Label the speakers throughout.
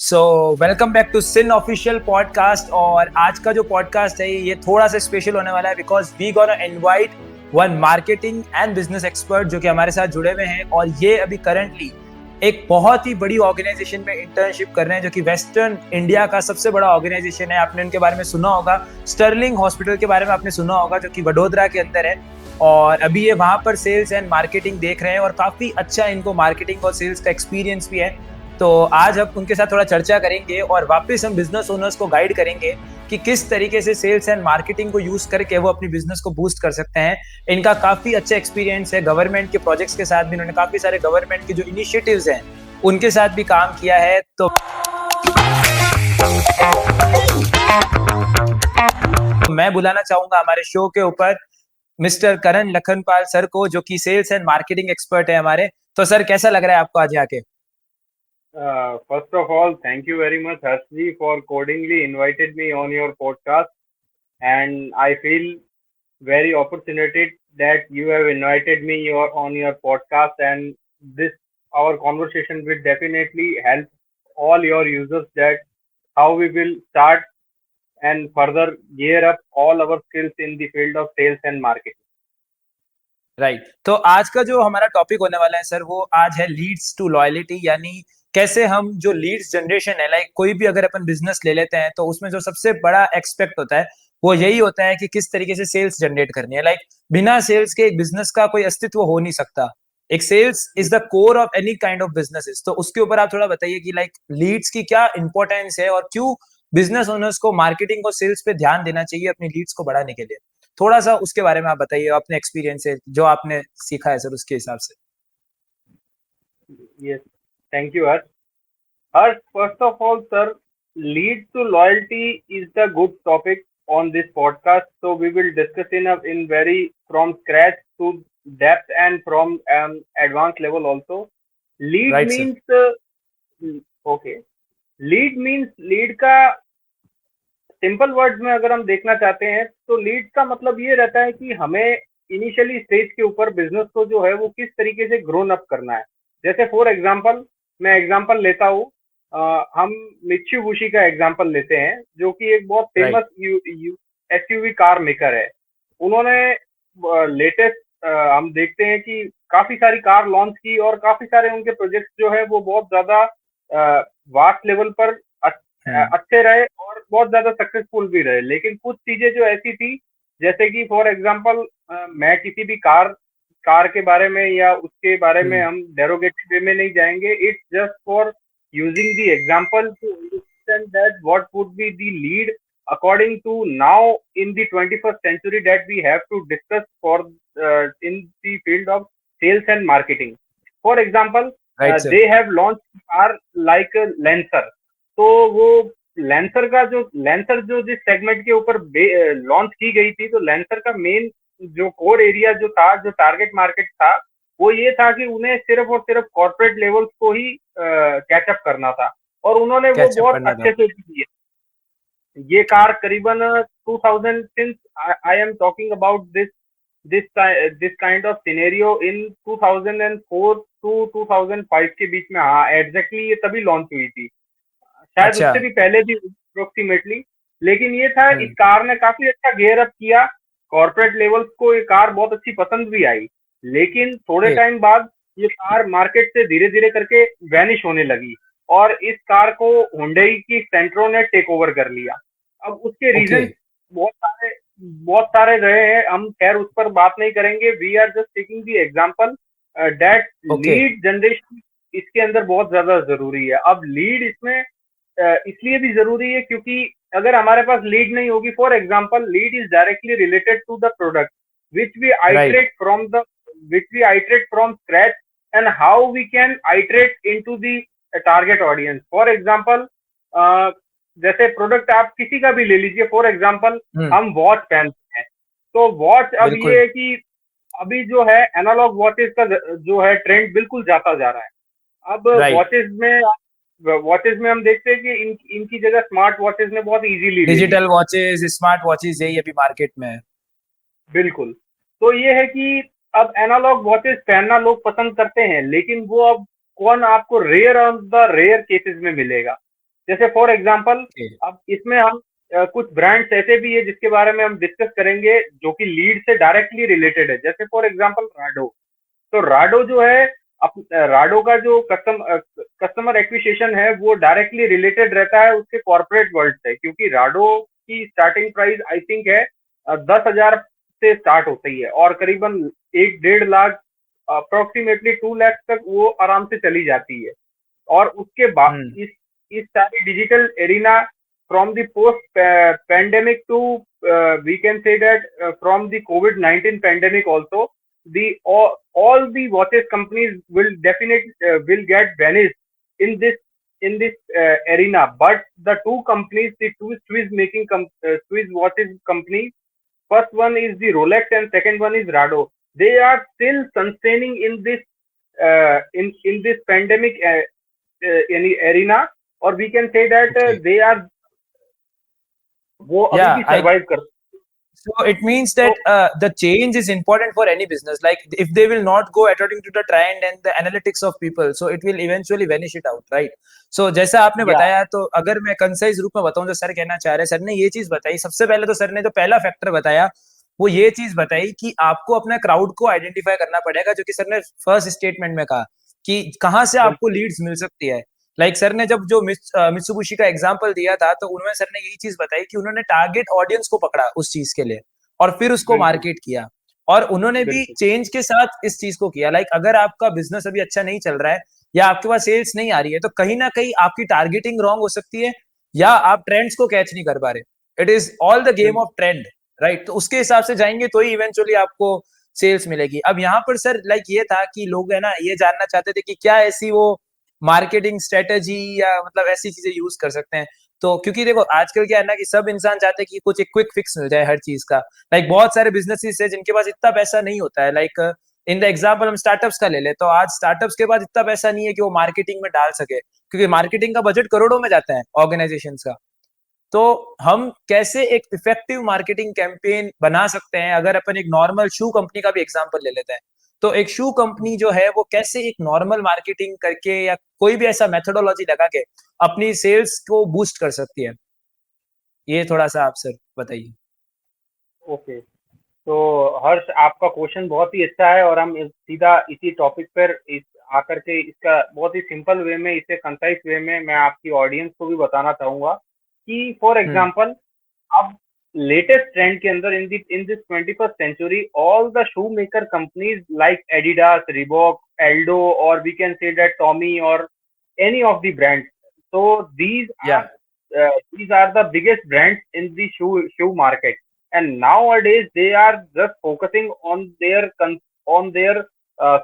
Speaker 1: So welcome back to Sin official podcast. और आज का जो पॉडकास्ट है ये थोड़ा सा स्पेशल होने वाला है because we gonna invite one marketing and business expert जो कि हमारे साथ जुड़े हुए हैं और ये अभी करंटली एक बहुत ही बड़ी ऑर्गेनाइजेशन में इंटर्नशिप कर रहे हैं जो कि वेस्टर्न इंडिया का सबसे बड़ा ऑर्गेनाइजेशन है। आपने उनके बारे में सुना होगा, स्टर्लिंग हॉस्पिटल के बारे में आपने सुना होगा जो कि वडोदरा के अंदर है। और अभी ये वहां पर सेल्स एंड मार्केटिंग देख रहे हैं और काफी अच्छा इनको मार्केटिंग और सेल्स का एक्सपीरियंस भी है। तो आज हम उनके साथ थोड़ा चर्चा करेंगे और वापस हम बिजनेस ओनर्स को गाइड करेंगे कि किस तरीके से सेल्स एंड मार्केटिंग को यूज करके वो अपनी बिजनेस को बूस्ट कर सकते हैं। इनका काफी अच्छा एक्सपीरियंस है, गवर्नमेंट के प्रोजेक्ट्स के साथ भी इन्होंने काफी सारे गवर्नमेंट के जो इनिशिएटिव्स हैं उनके साथ भी काम किया है। तो मैं बुलाना चाहूंगा हमारे शो के ऊपर मिस्टर करण लखनपाल सर को जो कि सेल्स एंड मार्केटिंग एक्सपर्ट है हमारे। तो सर कैसा लग रहा है आपको आज आके?
Speaker 2: First of all, thank you very much, Harshji, for cordially invited me on your podcast. And I feel very opportunity that you have invited me on your podcast. And this our conversation will definitely help all your users that how we will start and further gear up all our skills in the field of sales and marketing.
Speaker 1: Right तो आज का जो हमारा topic होने वाला है sir वो आज है लीड्स टू लॉयल्टी, यानी कैसे हम जो लीड्स जनरेशन है, लाइक कोई भी अगर अपन बिजनेस ले लेते हैं तो उसमें जो सबसे बड़ा एक्सपेक्ट होता है वो यही होता है कि किस तरीके से सेल्स जनरेट करनी है। लाइक बिना सेल्स के एक बिजनेस का कोई अस्तित्व हो नहीं सकता। एक sales is the core of any kind of businesses. तो उसके ऊपर आप थोड़ा बताइए कि लाइक लीड्स की क्या इंपॉर्टेंस है और क्यों बिजनेस ओनर्स को मार्केटिंग और सेल्स पे ध्यान देना चाहिए अपनी लीड्स को बढ़ाने के लिए। थोड़ा सा उसके बारे में आप बताइए, अपने एक्सपीरियंस से जो आपने सीखा है सर उसके हिसाब से।
Speaker 2: Yes, thank you, Harsh. First of all, sir, lead to loyalty is the good topic on this podcast. So we will discuss in very from scratch to depth and from advanced level also. Lead
Speaker 1: right sir.
Speaker 2: means okay. Lead means lead का simple words में अगर हम देखना चाहते हैं तो lead का मतलब ये रहता है कि हमें इनिशियली स्टेज के ऊपर बिजनेस को जो है वो किस तरीके से ग्रोन अप करना है। जैसे फॉर एग्जांपल मैं एग्जांपल लेता हूँ, हम मित्सुबिशी का एग्जांपल लेते हैं जो कि एक बहुत
Speaker 1: right
Speaker 2: famous SUV car maker है। उन्होंने लेटेस्ट हम देखते हैं कि काफी सारी कार लॉन्च की और काफी सारे उनके प्रोजेक्ट जो है वो बहुत ज्यादा वास्ट लेवल पर अच्छे रहे और बहुत ज्यादा सक्सेसफुल भी रहे। लेकिन कुछ चीजें जो ऐसी थी जैसे कि फॉर एग्जांपल मैं किसी भी कार कार के बारे में या उसके बारे में हम डेरोगेटिव वे में नहीं जाएंगे। It's just for using the example to understand that what would be the lead according to now in the 21st century that we have to discuss for in the field of sales and marketing. For example,
Speaker 1: right sir.
Speaker 2: they have launched car like Lancer. तो वो lancer जो जिस segment के ऊपर launch की गई थी, तो लेंसर का मेन जो कोर एरिया जो था, जो टारगेट मार्केट था, वो ये था कि उन्हें सिर्फ और सिर्फ कॉर्पोरेट लेवल्स को ही कैचअप करना था और उन्होंने वो
Speaker 1: कैचअप
Speaker 2: बहुत
Speaker 1: करना था।
Speaker 2: अच्छे से की है। ये कार करीबन 2000 since I am talking about this this kind of scenario in 2004 to 2005 के बीच में, हाँ एग्जैक्टली ये तभी लॉन्च हुई थी, शायद
Speaker 1: अच्छा।
Speaker 2: उससे भी पहले भी अप्रोक्सीमेटली। लेकिन ये था, इस
Speaker 1: हम्म।
Speaker 2: कार ने काफी अच्छा गेयर अप किया, कॉर्पोरेट लेवल्स को ये कार बहुत अच्छी पसंद भी आई। लेकिन थोड़े
Speaker 1: ठीक।
Speaker 2: टाइम बाद ये कार मार्केट से धीरे धीरे करके वैनिश होने लगी और इस कार को हुंडई की सेंट्रो ने टेक ओवर कर लिया। अब उसके
Speaker 1: ओके।
Speaker 2: रीजन बहुत सारे रहे हैं, हम खैर उस पर बात नहीं करेंगे। We are just taking the example that
Speaker 1: okay.
Speaker 2: Lead generation इसके अंदर बहुत ज्यादा जरूरी है। अब लीड इसमें इसलिए भी जरूरी है क्योंकि अगर हमारे पास लीड नहीं होगी, for example lead is directly related to the product which we
Speaker 1: right.
Speaker 2: iterate from the which we iterate from scratch and how we can iterate into the target audience. For example, जैसे product आप किसी का भी ले लीजिए, for example हम watch पहनते हैं, तो वॉच अब
Speaker 1: बिल्कुल।
Speaker 2: ये है कि अभी जो है एनालॉग वॉचेस का जो है ट्रेंड बिल्कुल जाता जा रहा है। अब
Speaker 1: राइट।
Speaker 2: वॉचेस में हम देखते हैं कि इनकी जगह स्मार्ट वॉचेस ने बहुत इजीली ले ली।
Speaker 1: डिजिटल वॉचेस, स्मार्ट वॉचेस यही अभी मार्केट में है।
Speaker 2: बिल्कुल। तो ये है कि अब एनालॉग वॉचेस पहनना लोग पसंद करते हैं, लेकिन वो अब कौन आपको rare of the rare cases में मिलेगा। जैसे फॉर एग्जांपल
Speaker 1: Okay.
Speaker 2: अब इसमें हम कुछ ब्रांड्स ऐसे भी है जिसके बारे में हम डिस्कस करेंगे जो कि लीड से डायरेक्टली रिलेटेड है, जैसे फॉर एग्जांपल राडो। तो राडो जो है, राडो का जो कस्टमर एक्विजिशन है वो डायरेक्टली रिलेटेड रहता है उसके कॉर्पोरेट वर्ल्ड से, क्योंकि राडो की स्टार्टिंग प्राइस आई थिंक है 10,000 से स्टार्ट होती है और करीबन 1-1.5 लाख, अप्रोक्सीमेटली 2 लाख तक वो आराम से चली जाती है। और उसके बाद
Speaker 1: Hmm.
Speaker 2: इस सारी digital arena from the post pandemic to we can say that from the COVID-19 pandemic also, the all the watches companies will definitely will get vanished in this arena, but the two companies, the two Swiss watches companies, first one is the Rolex and second one is Rado, they are still sustaining in this in this pandemic arena, or we can say that
Speaker 1: Okay.
Speaker 2: they are, वो अभी
Speaker 1: Yeah,
Speaker 2: भी
Speaker 1: I
Speaker 2: survive कर।
Speaker 1: so it means
Speaker 2: तो
Speaker 1: that the change is important for any business. Like if they will not go according to the trend and the analytics of people, so it will eventually vanish it out, right? So जैसा आपने
Speaker 2: या
Speaker 1: बताया, तो अगर मैं concise रूप में बताऊं जो सर कहना चाह रहे हैं, सर ने ये चीज बताई। सबसे पहले तो सर ने जो पहला फैक्टर बताया वो ये चीज बताई कि आपको अपना क्राउड को आइडेंटिफाई करना पड़ेगा, जो कि सर ने फर्स्ट स्टेटमेंट में कहा कि कहाँ से आपको
Speaker 2: बिल्कुल
Speaker 1: लीड्स मिल सकती है। लाइक सर ने जब जो मित्सुबिशी का एग्जांपल दिया था, तो उन्होंने सर ने यही चीज बताई कि उन्होंने टारगेट ऑडियंस को पकड़ा उस चीज के लिए और फिर उसको
Speaker 2: बिल्कुल
Speaker 1: मार्केट किया। और उन्होंने भी
Speaker 2: बिल्कुल
Speaker 1: चेंज के साथ इस चीज को किया। लाइक अगर आपका बिजनेस अभी अच्छा नहीं चल रहा है या आपके पास सेल्स नहीं आ रही है, तो कहीं ना कहीं आपकी टारगेटिंग रॉन्ग हो सकती है या आप ट्रेंड्स को कैच नहीं कर पा रहे। It is all the game
Speaker 2: बिल्कुल।
Speaker 1: Of trend, right? तो उसके हिसाब से जाएंगे तो ही इवेंचुअली आपको सेल्स मिलेगी। अब यहाँ पर सर लाइक ये था कि लोग है ना ये जानना चाहते थे कि क्या ऐसी वो मार्केटिंग स्ट्रेटेजी या मतलब ऐसी चीजें यूज कर सकते हैं। तो क्योंकि देखो आजकल क्या है ना कि सब इंसान चाहते हैं कि कुछ एक क्विक फिक्स मिल जाए हर चीज का। लाइक बहुत सारे बिजनेसेस है जिनके पास इतना पैसा नहीं होता है। लाइक इन द एग्जांपल हम स्टार्टअप्स का ले ले, तो आज स्टार्टअप्स के पास इतना पैसा नहीं है कि वो मार्केटिंग में डाल सके, क्योंकि मार्केटिंग का बजट करोड़ों में जाता है ऑर्गेनाइजेशन का। तो हम कैसे एक इफेक्टिव मार्केटिंग कैंपेन बना सकते हैं? अगर अपन एक नॉर्मल शू कंपनी का भी एग्जांपल ले लेते हैं, तो एक शू कंपनी जो है वो कैसे एक नॉर्मल मार्केटिंग करके या कोई भी ऐसा मेथोडोलॉजी लगा के अपनी सेल्स को बूस्ट कर सकती है? ये थोड़ा सा आप सर बताइए।
Speaker 2: ओके, तो हर्ष आपका क्वेश्चन बहुत ही अच्छा है और हम सीधा इसी टॉपिक पर इस आकर के इसका बहुत ही सिंपल वे में, इसे कंसाइज वे में मैं आपकी ऑडियंस को भी बताना चाहूंगा कि फॉर
Speaker 1: हम्म।
Speaker 2: एग्जांपल अब लेटेस्ट ट्रेंड के अंदर in this 21st century, all the shoe maker companies like Adidas, Reebok, Aldo, और we can say that Tommy और any of the brands. So
Speaker 1: या
Speaker 2: these are the biggest brands in the shoe market, and nowadays they are just focusing on their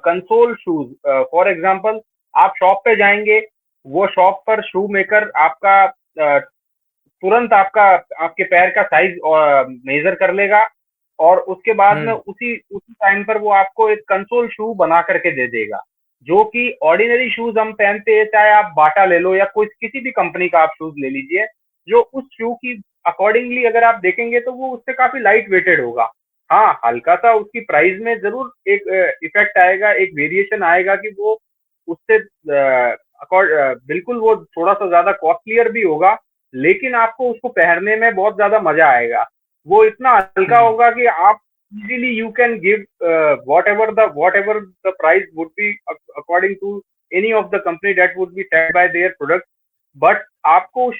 Speaker 2: console shoes. For example, आप shop पे जाएंगे, वो shop पर शू maker आपका तुरंत आपके पैर का साइज मेजर कर लेगा और उसके बाद में
Speaker 1: हम्म।
Speaker 2: उसी उसी टाइम पर वो आपको एक कंसोल शू बना करके दे देगा, जो कि ऑर्डिनरी शूज हम पहनते हैं, चाहे आप बाटा ले लो या कोई किसी भी कंपनी का आप शूज ले लीजिए, जो उस शू की अकॉर्डिंगली अगर आप देखेंगे तो वो उससे काफी लाइट वेटेड होगा। हाँ, हल्का सा उसकी प्राइस में जरूर एक इफेक्ट आएगा, एक वेरिएशन आएगा कि वो उससे बिल्कुल वो थोड़ा सा ज्यादा कॉस्टलियर भी होगा, लेकिन आपको उसको पहनने में बहुत ज्यादा मजा आएगा। वो इतना हल्का
Speaker 1: हम्म।
Speaker 2: होगा कि आप easily you can give whatever the price would be according to any of the company that would be set by their product, but आपको उस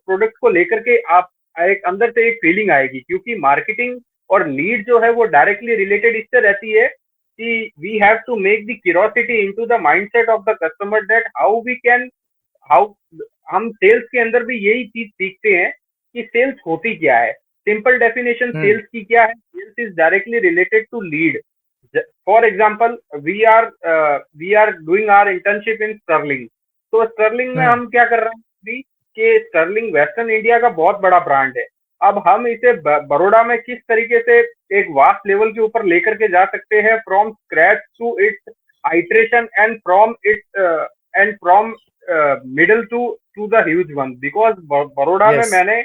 Speaker 2: प्रोडक्ट को लेकर के आप एक अंदर से एक फीलिंग आएगी, क्योंकि मार्केटिंग और लीड जो है वो डायरेक्टली रिलेटेड इससे रहती है कि we have to make the curiosity into the mindset of the customer, that how हम सेल्स के अंदर भी यही चीज सीखते हैं कि सेल्स होती क्या है। सिंपल डेफिनेशन
Speaker 1: हम्म।
Speaker 2: सेल्स की क्या है? Sales is directly related to lead. For example we are doing our internship in Sterling. तो स्टर्लिंग में
Speaker 1: हम्म।
Speaker 2: हम क्या कर रहे हैं अभी कि स्टर्लिंग वेस्टर्न इंडिया का बहुत बड़ा ब्रांड है। अब हम इसे बड़ौदा में किस तरीके से एक वास्ट लेवल के ऊपर लेकर के जा सकते हैं, from scratch to it's iteration and from middle to the huge one. Because Baroda में
Speaker 1: यस।
Speaker 2: मैंने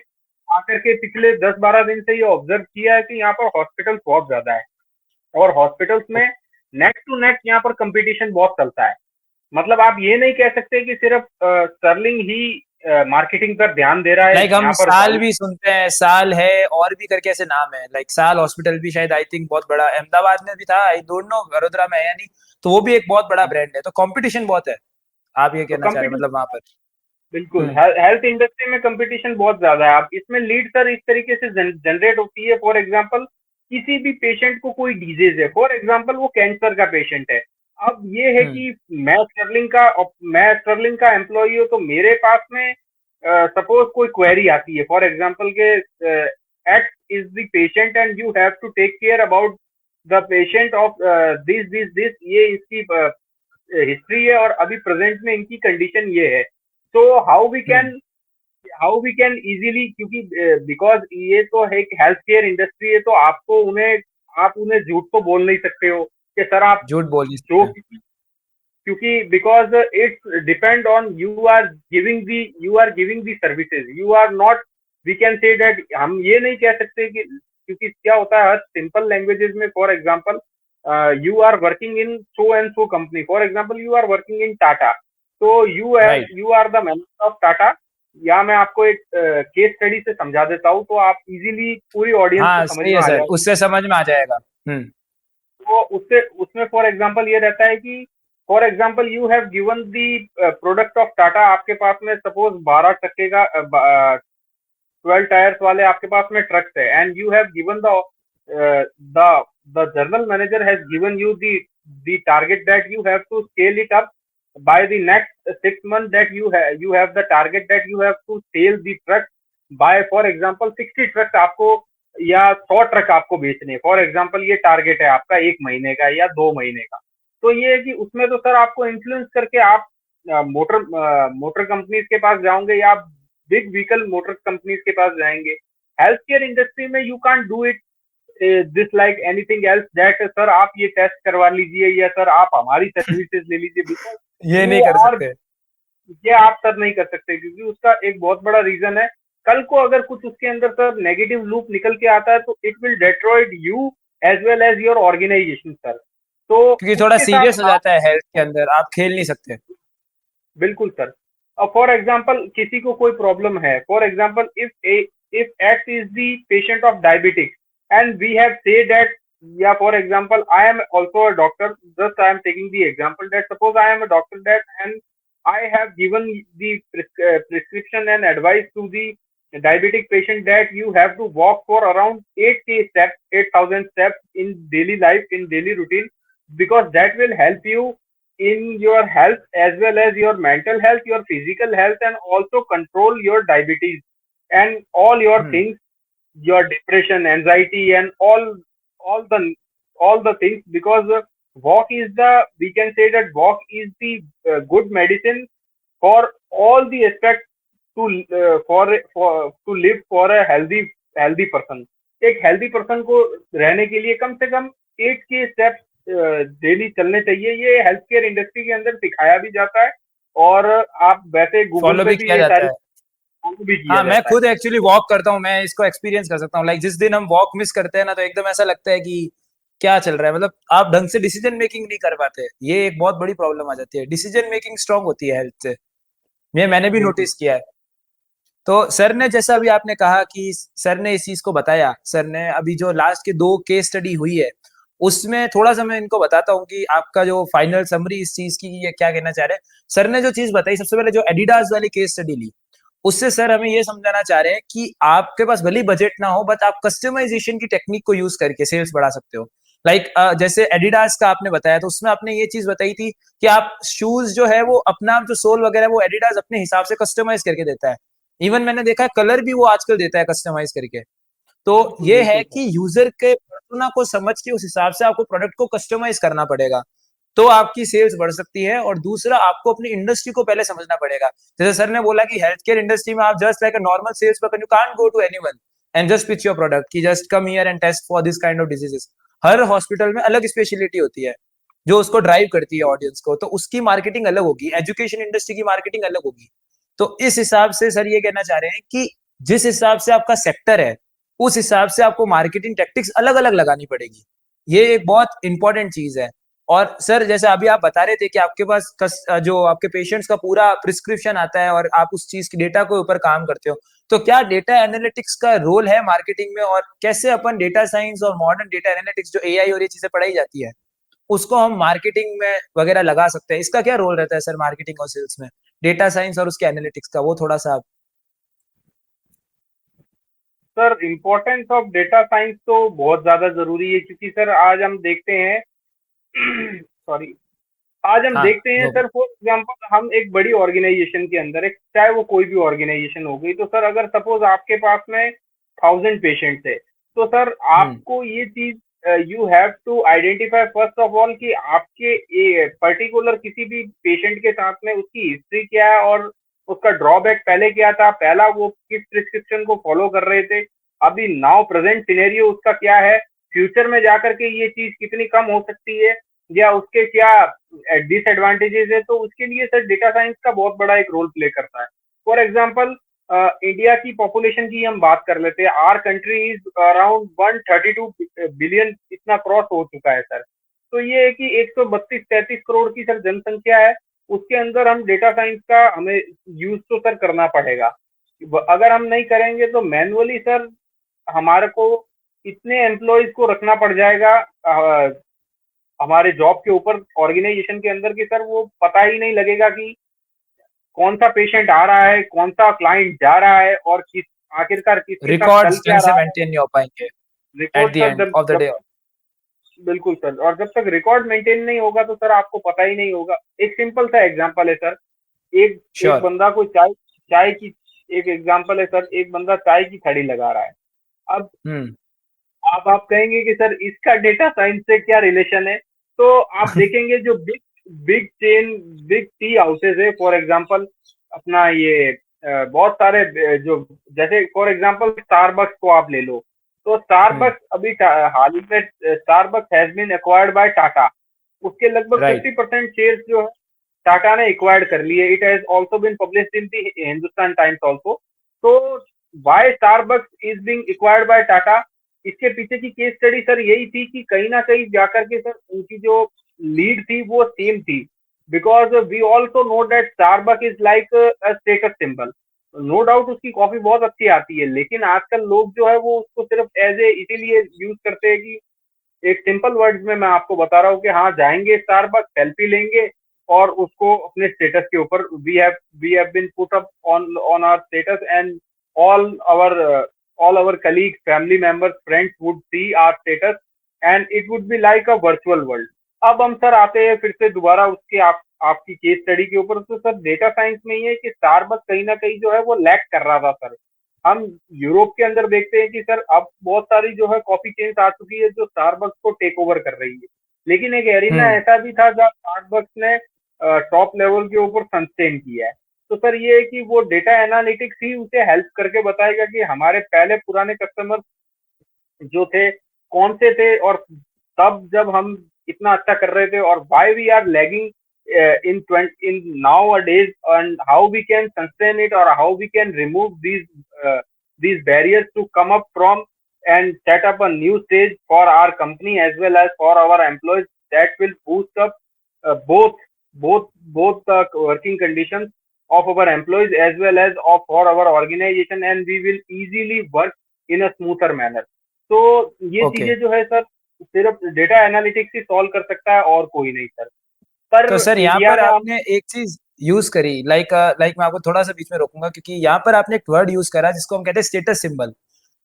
Speaker 2: आकर के पिछले 10-12 दिन से ये ऑब्जर्व किया है कि यहाँ पर हॉस्पिटल बहुत ज्यादा है और हॉस्पिटल्स में नेट टू नेट यहाँ पर कंपटीशन बहुत चलता है। मतलब आप ये नहीं कह सकते कि सिर्फ स्टर्लिंग ही मार्केटिंग पर ध्यान दे रहा है
Speaker 1: लाइक हम
Speaker 2: यहाँ पर
Speaker 1: साल भी सुनते हैं, साल है और भी करके ऐसे नाम है, लाइक साल हॉस्पिटल भी शायद आई थिंक बहुत बड़ा अहमदाबाद में भी था, आई डोंट नो वडोदरा में है या नहीं, तो वो भी एक बहुत बड़ा ब्रांड है, तो कंपटीशन बहुत है, आप ये
Speaker 2: तो
Speaker 1: कहना चाह रहे हैं मतलब
Speaker 2: कंपटीशन,
Speaker 1: वहां पर।
Speaker 2: बिल्कुल
Speaker 1: हम्म।
Speaker 2: हेल्थ इंडस्ट्री में कंपटीशन बहुत ज्यादा है। आप इसमें लीड सर इस तरीके से जनरेट होती है, फॉर एग्जांपल किसी भी पेशेंट को कोई डिजीज है, फॉर एग्जांपल वो कैंसर का पेशेंट है। अब ये है
Speaker 1: हम्म।
Speaker 2: कि मैं स्टर्लिंग का एम्प्लॉई हूँ, तो मेरे पास में सपोज कोई क्वेरी आती है, for example K X is the patient and you have to take care about the patient of this this this, ये इसकी हिस्ट्री है और अभी प्रेजेंट में इनकी कंडीशन ये है। तो
Speaker 1: हम्म।
Speaker 2: हाउ वी कैन इजीली, क्योंकि बिकॉज ये तो है एक हेल्थ केयर इंडस्ट्री है, तो आप उन्हें झूठ तो बोल नहीं सकते हो कि सर आप
Speaker 1: झूठ बोल नहीं
Speaker 2: जो,
Speaker 1: सकते।
Speaker 2: क्योंकि because it's depend on you are giving the services, you are not, we can say that, हम ये नहीं कह सकते कि, क्योंकि क्या होता है हर सिंपल लैंग्वेजेस में, for example you are working in so and so company, for example you are working in Tata, तो
Speaker 1: right.
Speaker 2: You are the manager of Tata. या मैं आपको एक केस स्टडी से समझा देता हूँ, तो आप इजीली पूरी ऑडियंस को
Speaker 1: हाँ
Speaker 2: समझ
Speaker 1: सही
Speaker 2: में
Speaker 1: है
Speaker 2: आ
Speaker 1: सर,
Speaker 2: जाए।
Speaker 1: उससे समझ में आ जाएगा। हम्म।
Speaker 2: तो उससे उसमें फॉर एग्जांपल ये रहता है कि for example you have given the product of Tata, आपके पास में सपोज 12 टक्के का 12 टायर्स वाले आपके पास में ट्रक्स है, and you have given the the general manager has given you the target that you have to scale it up by the next 6 months, that you have the target that you have to sell the truck by, for example 60 truck आपको या 100 truck आपको बेचने, for example ये target है आपका 1 महीने का या 2 महीने का। तो ये है कि उसमें तो सर आपको इन्फ्लुएंस करके आप मोटर कंपनीज के पास जाओगे या आप बिग व्हीकल मोटर कंपनीज के पास जाएंगे। हेल्थ केयर इंडस्ट्री में you can't do it this like anything else, that sir आप ये टेस्ट करवा लीजिए या सर आप हमारी सर्विसेज ले लीजिए, बिकॉज
Speaker 1: ये नहीं
Speaker 2: वो
Speaker 1: कर
Speaker 2: और
Speaker 1: सकते।
Speaker 2: ये आप सर नहीं कर सकते, क्योंकि उसका एक बहुत बड़ा रीजन है, कल को अगर कुछ उसके अंदर सर नेगेटिव लूप निकल के आता है तो it will destroy you as well as your organisation sir. तो
Speaker 1: क्योंकि थोड़ा
Speaker 2: उसके साथ
Speaker 1: सीरियस हो जाता है हेल्थ के अंदर, आप खेल नहीं सकते।
Speaker 2: बिल्कुल सर। अब फॉर एग्जांपल किसी को कोई प्रॉब्लम है, for example if X is the patient of diabetics and we have say that, या for example I am also a doctor, just I am taking the example that suppose I am a doctor that and I have given the prescription and advice to the diabetic patient that you have to walk for around 8K steps, 8,000 steps in daily life, in daily routine, because that will help you in your health as well as your mental health, your physical health, and also control your diabetes and all your
Speaker 1: hmm.
Speaker 2: things, your depression, anxiety, and all the all the things, because walk is the, we can say that walk is the good medicine for all the aspects to to live for a healthy person। एक healthy person को रहने के लिए कम से कम 8 के steps daily चलने चाहिए। ये हेल्थ केयर इंडस्ट्री के अंदर सिखाया भी जाता है और आप वैसे गूगल
Speaker 1: फॉलो
Speaker 2: पे
Speaker 1: भी
Speaker 2: भी
Speaker 1: किया
Speaker 2: ये
Speaker 1: जाता
Speaker 2: सारी
Speaker 1: है।
Speaker 2: फॉलो भी किया
Speaker 1: हाँ मैं
Speaker 2: जाता है।
Speaker 1: खुद एक्चुअली वॉक करता हूँ, मैं इसको एक्सपीरियंस कर सकता हूँ, लाइक जिस दिन हम वॉक मिस करते हैं ना, तो एकदम ऐसा लगता है कि क्या चल रहा है, मतलब आप ढंग से डिसीजन मेकिंग नहीं कर पाते, ये एक बहुत बड़ी प्रॉब्लम आ जाती है, डिसीजन मेकिंग स्ट्रांग होती है हेल्थ से, ये मैंने भी
Speaker 2: बिल्कुल
Speaker 1: नोटिस किया है। तो सर ने जैसा अभी आपने कहा कि सर ने इस चीज को बताया, सर ने अभी जो लास्ट के 2 केस स्टडी हुई है उसमें थोड़ा सा मैं इनको बताता हूँ कि आपका जो फाइनल समरी इस चीज की ये क्या कहना चाह रहे हैं। सर ने जो चीज बताई, सबसे पहले जो एडिडास वाली केस स्टडी ली, उससे सर हमें ये समझाना चाह रहे हैं कि आपके पास भले बजट ना हो बट आप कस्टमाइजेशन की टेक्निक को यूज करके सेल्स बढ़ा सकते हो। लाइक जैसे एडिडास का आपने बताया, तो उसमें आपने ये चीज बताई थी कि आप शूज जो है वो अपना जो सोल वगैरह वो एडिडास अपने हिसाब से कस्टमाइज करके देता है, इवन मैंने देखा है कलर भी वो आजकल देता है कस्टमाइज करके। तो
Speaker 2: बिल्कुल
Speaker 1: ये है
Speaker 2: बिल्कुल सर।
Speaker 1: कि यूजर के पर्सोना को समझ के उस हिसाब से आपको प्रोडक्ट को कस्टमाइज करना पड़ेगा, तो आपकी सेल्स बढ़ सकती है। और दूसरा, आपको अपनी इंडस्ट्री को पहले समझना पड़ेगा। जैसे सर ने बोला कि हेल्थ केयर इंडस्ट्री में आप just like a normal sales person, you can't go to anyone and just pitch your product कि just come here and test for this kind of diseases. हर हॉस्पिटल में अलग speciality होती है जो उसको ड्राइव करती है ऑडियंस को, तो उसकी मार्केटिंग अलग होगी, एजुकेशन इंडस्ट्री की मार्केटिंग अलग होगी। तो इस हिसाब से सर ये कहना चाह रहे हैं कि जिस हिसाब से आपका सेक्टर है उस हिसाब से आपको मार्केटिंग टैक्टिक्स अलग अलग लगानी पड़ेगी, ये एक बहुत इंपॉर्टेंट चीज है। और सर जैसे अभी आप बता रहे थे कि आपके पास जो आपके पेशेंट्स का पूरा प्रिस्क्रिप्शन आता है और आप उस चीज की डेटा के ऊपर काम करते हो, तो क्या डेटा एनालिटिक्स का रोल है मार्केटिंग में, और कैसे अपन डेटा साइंस और मॉडर्न डेटा एनालिटिक्स जो एआई और ये चीजें पढ़ाई जाती है उसको हम मार्केटिंग में वगैरह लगा सकते हैं? इसका क्या रोल रहता है सर मार्केटिंग और सेल्स में, डेटा साइंस और उसके एनालिटिक्स का, वो थोड़ा सा आप।
Speaker 2: Sir importance of data science तो बहुत ज्यादा जरूरी है, क्योंकि सर आज हम देखते हैं सॉरी, आज हम
Speaker 1: हाँ,
Speaker 2: देखते हैं
Speaker 1: नो।
Speaker 2: सर, फॉर एग्जांपल हम एक बड़ी ऑर्गेनाइजेशन के अंदर, एक चाहे वो कोई भी ऑर्गेनाइजेशन हो गई, तो सर अगर सपोज आपके पास में 1000 पेशेंट्स है, तो सर
Speaker 1: हम्म।
Speaker 2: आपको ये चीज you have to identify first of all कि आपके पर्टिकुलर किसी भी पेशेंट के साथ में उसकी हिस्ट्री क्या है, और उसका ड्रॉबैक पहले क्या था, पहला वो किस प्रिस्क्रिप्शन को फॉलो कर रहे थे, अभी नाउ प्रेजेंट सिनेरियो उसका क्या है, फ्यूचर में जाकर के ये चीज कितनी कम हो सकती है, या उसके क्या डिसएडवांटेजेस है। तो उसके लिए सर डेटा साइंस का बहुत बड़ा एक रोल प्ले करता है। फॉर एग्जाम्पल इंडिया की पॉपुलेशन की हम बात कर लेते हैं, our country is around 132 billion, इतना क्रॉस हो चुका है सर। तो ये है कि 132-33 करोड़ की सर जनसंख्या है, उसके अंदर हम डेटा साइंस का हमें यूज तो सर करना पड़ेगा। अगर हम नहीं करेंगे तो मैनुअली सर हमारे को इतने एम्प्लॉयज को रखना पड़ जाएगा हमारे जॉब के ऊपर ऑर्गेनाइजेशन के अंदर, कि सर वो पता ही नहीं लगेगा कि कौन सा पेशेंट आ रहा है, कौन सा क्लाइंट जा रहा है, और किस आखिरकार किसके साथ चल
Speaker 1: रिकॉर्ड्स
Speaker 2: क्या
Speaker 1: ढंग से
Speaker 2: रहा है।
Speaker 1: मेंटेन नहीं हो पाएंगे at
Speaker 2: record
Speaker 1: the
Speaker 2: sir
Speaker 1: end of the
Speaker 2: जब
Speaker 1: डे।
Speaker 2: बिल्कुल सर, और जब तक रिकॉर्ड मेंटेन नहीं होगा तो सर आपको पता ही नहीं होगा। एक सिंपल सा एग्जांपल है सर, एक एक
Speaker 1: श्योर।
Speaker 2: बंदा को चाय चाय की एक एग्जांपल है सर, एक बंदा चाय की खड़ी लगा रहा है। अब
Speaker 1: हम्म।
Speaker 2: आप कहेंगे कि सर इसका डेटा साइंस से क्या रिलेशन है, तो आप देखेंगे जो big big chain, big T houses है, फॉर एग्जांपल अपना ये बहुत सारे जो, जैसे फॉर एग्जांपल स्टारबक्स को आप ले लो, तो
Speaker 1: हम्म।
Speaker 2: स्टारबक्स अभी हाल ही में Starbucks has been acquired by Tata, उसके लगभग
Speaker 1: राइट।
Speaker 2: 50% शेयर्स जो है टाटा ने एक्वायर्ड कर लिए। It has also been published in the Hindustan Times also. तो why Starbucks is being acquired by Tata, इसके पीछे की केस स्टडी सर यही थी कि कहीं ना कहीं जाकर के सर उनकी जो लीड थी वो सेम थी, because we also know that Starbuck is like a status symbol. No doubt उसकी कॉफी बहुत अच्छी आती है, लेकिन आजकल लोग जो है वो उसको सिर्फ एज ए इसीलिए यूज करते हैं कि एक सिंपल वर्ड्स में मैं आपको बता रहा हूँ कि हाँ जाएंगे स्टारबक्स, सेल्फी लेंगे और उसको अपने स्टेटस के ऊपर we have been put up on on our status, and all our uh, all our colleagues, family members, friends would see our status, and it would be like a virtual world। अब हम sir आते हैं फिर से दोबारा उसके आपकी case study के ऊपर। तो सर डेटा साइंस में ये है कि स्टारबक्स कहीं ना कहीं जो है वो लैक कर रहा था सर। हम यूरोप के अंदर देखते हैं कि सर अब बहुत सारी जो है कॉफी चेन्स आ चुकी है जो स्टारबक्स को टेक ओवर कर रही है, लेकिन एक एरिना
Speaker 1: हम्म।
Speaker 2: ऐसा भी था जहाँ स्टारबक्स ने टॉप लेवल के ऊपर सस्टेन किया है। तो सर ये है कि वो डेटा एनालिटिक्स ही उसे हेल्प करके बताएगा कि हमारे पहले पुराने कस्टमर जो थे कौन से थे, और तब जब हम इतना अच्छा कर रहे थे, और why we are lagging in nowadays, and how we can sustain it, or how we can remove these barriers to come up from and set up a new stage for our company as well as for our employees, that will boost up both both the working conditions of our employees as well as of for our organization, and we will easily work in a smoother manner। तो ये
Speaker 1: okay.
Speaker 2: चीजें जो है sir सिर्फ data analytics ही solve कर सकता है और कोई नहीं सर। पर
Speaker 1: तो सर यहाँ
Speaker 2: इंडिया
Speaker 1: पर
Speaker 2: में हम
Speaker 1: आपने एक चीज यूज करी, लाइक मैं आपको थोड़ा सा बीच में रोकूंगा, क्योंकि यहाँ पर आपने एक वर्ड यूज करा जिसको हम कहते हैं स्टेटस सिंबल।